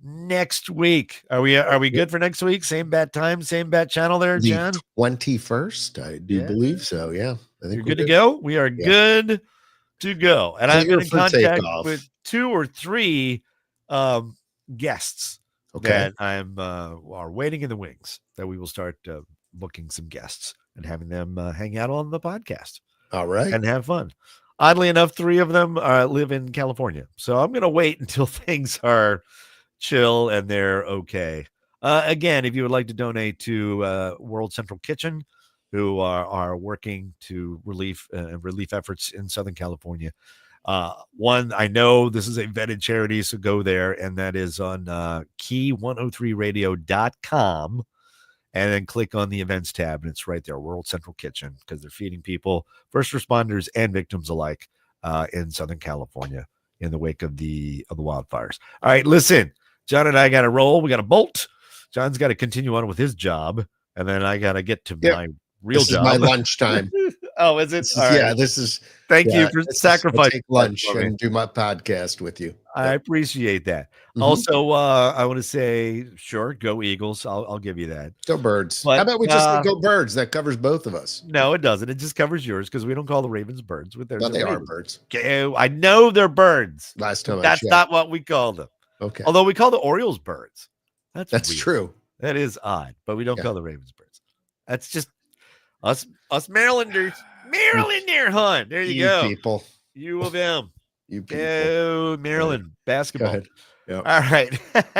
next week. Are we good for next week? Same bat time, same bat channel there, John? The 21st, I do believe so. Yeah. I think you're good to go. We are good to go. And I've been in contact with 2 or 3 guests that I'm are waiting in the wings that we will start booking some guests and having them hang out on the podcast. All right. And have fun. Oddly enough, 3 of them live in California. So I'm going to wait until things are chill and they're okay. Again, if you would like to donate to World Central Kitchen, who are working to relief efforts in Southern California. One, I know this is a vetted charity, so go there, and that is on key103radio.com, and then click on the events tab, and it's right there, World Central Kitchen, because they're feeding people, first responders and victims alike, in Southern California in the wake of the wildfires. All right, listen, John and I got to roll. We got to bolt. John's got to continue on with his job, and then I got to get to my real job. My lunchtime. Oh, is it? All right. This is Thank you yeah. for This is, I'll sacrificing take that lunch for me. and do my podcast with you. I appreciate that. Mhm. Also, I want to say, sure, go Eagles. I'll give you that. Go Birds. But, How about we just say go Birds? That covers both of us. No, it doesn't. It just covers yours because we don't call the Ravens birds. With But they are birds. I know they're birds. Last time That's I checked. not what we call them. Okay. Although we call the Orioles birds. That's weird. True. That is odd, but we don't call the Ravens birds. That's just us Marylanders. Marylander, hon. There you go. People. U of M. You people. Go Maryland basketball. Go ahead. Yep. All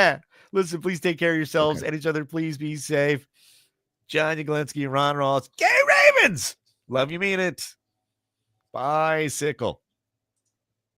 right. Listen, please take care of yourselves and each other. Please be safe. John Yaglinski, Ron Ross. Go Ravens. Love you, mean it. Bicycle.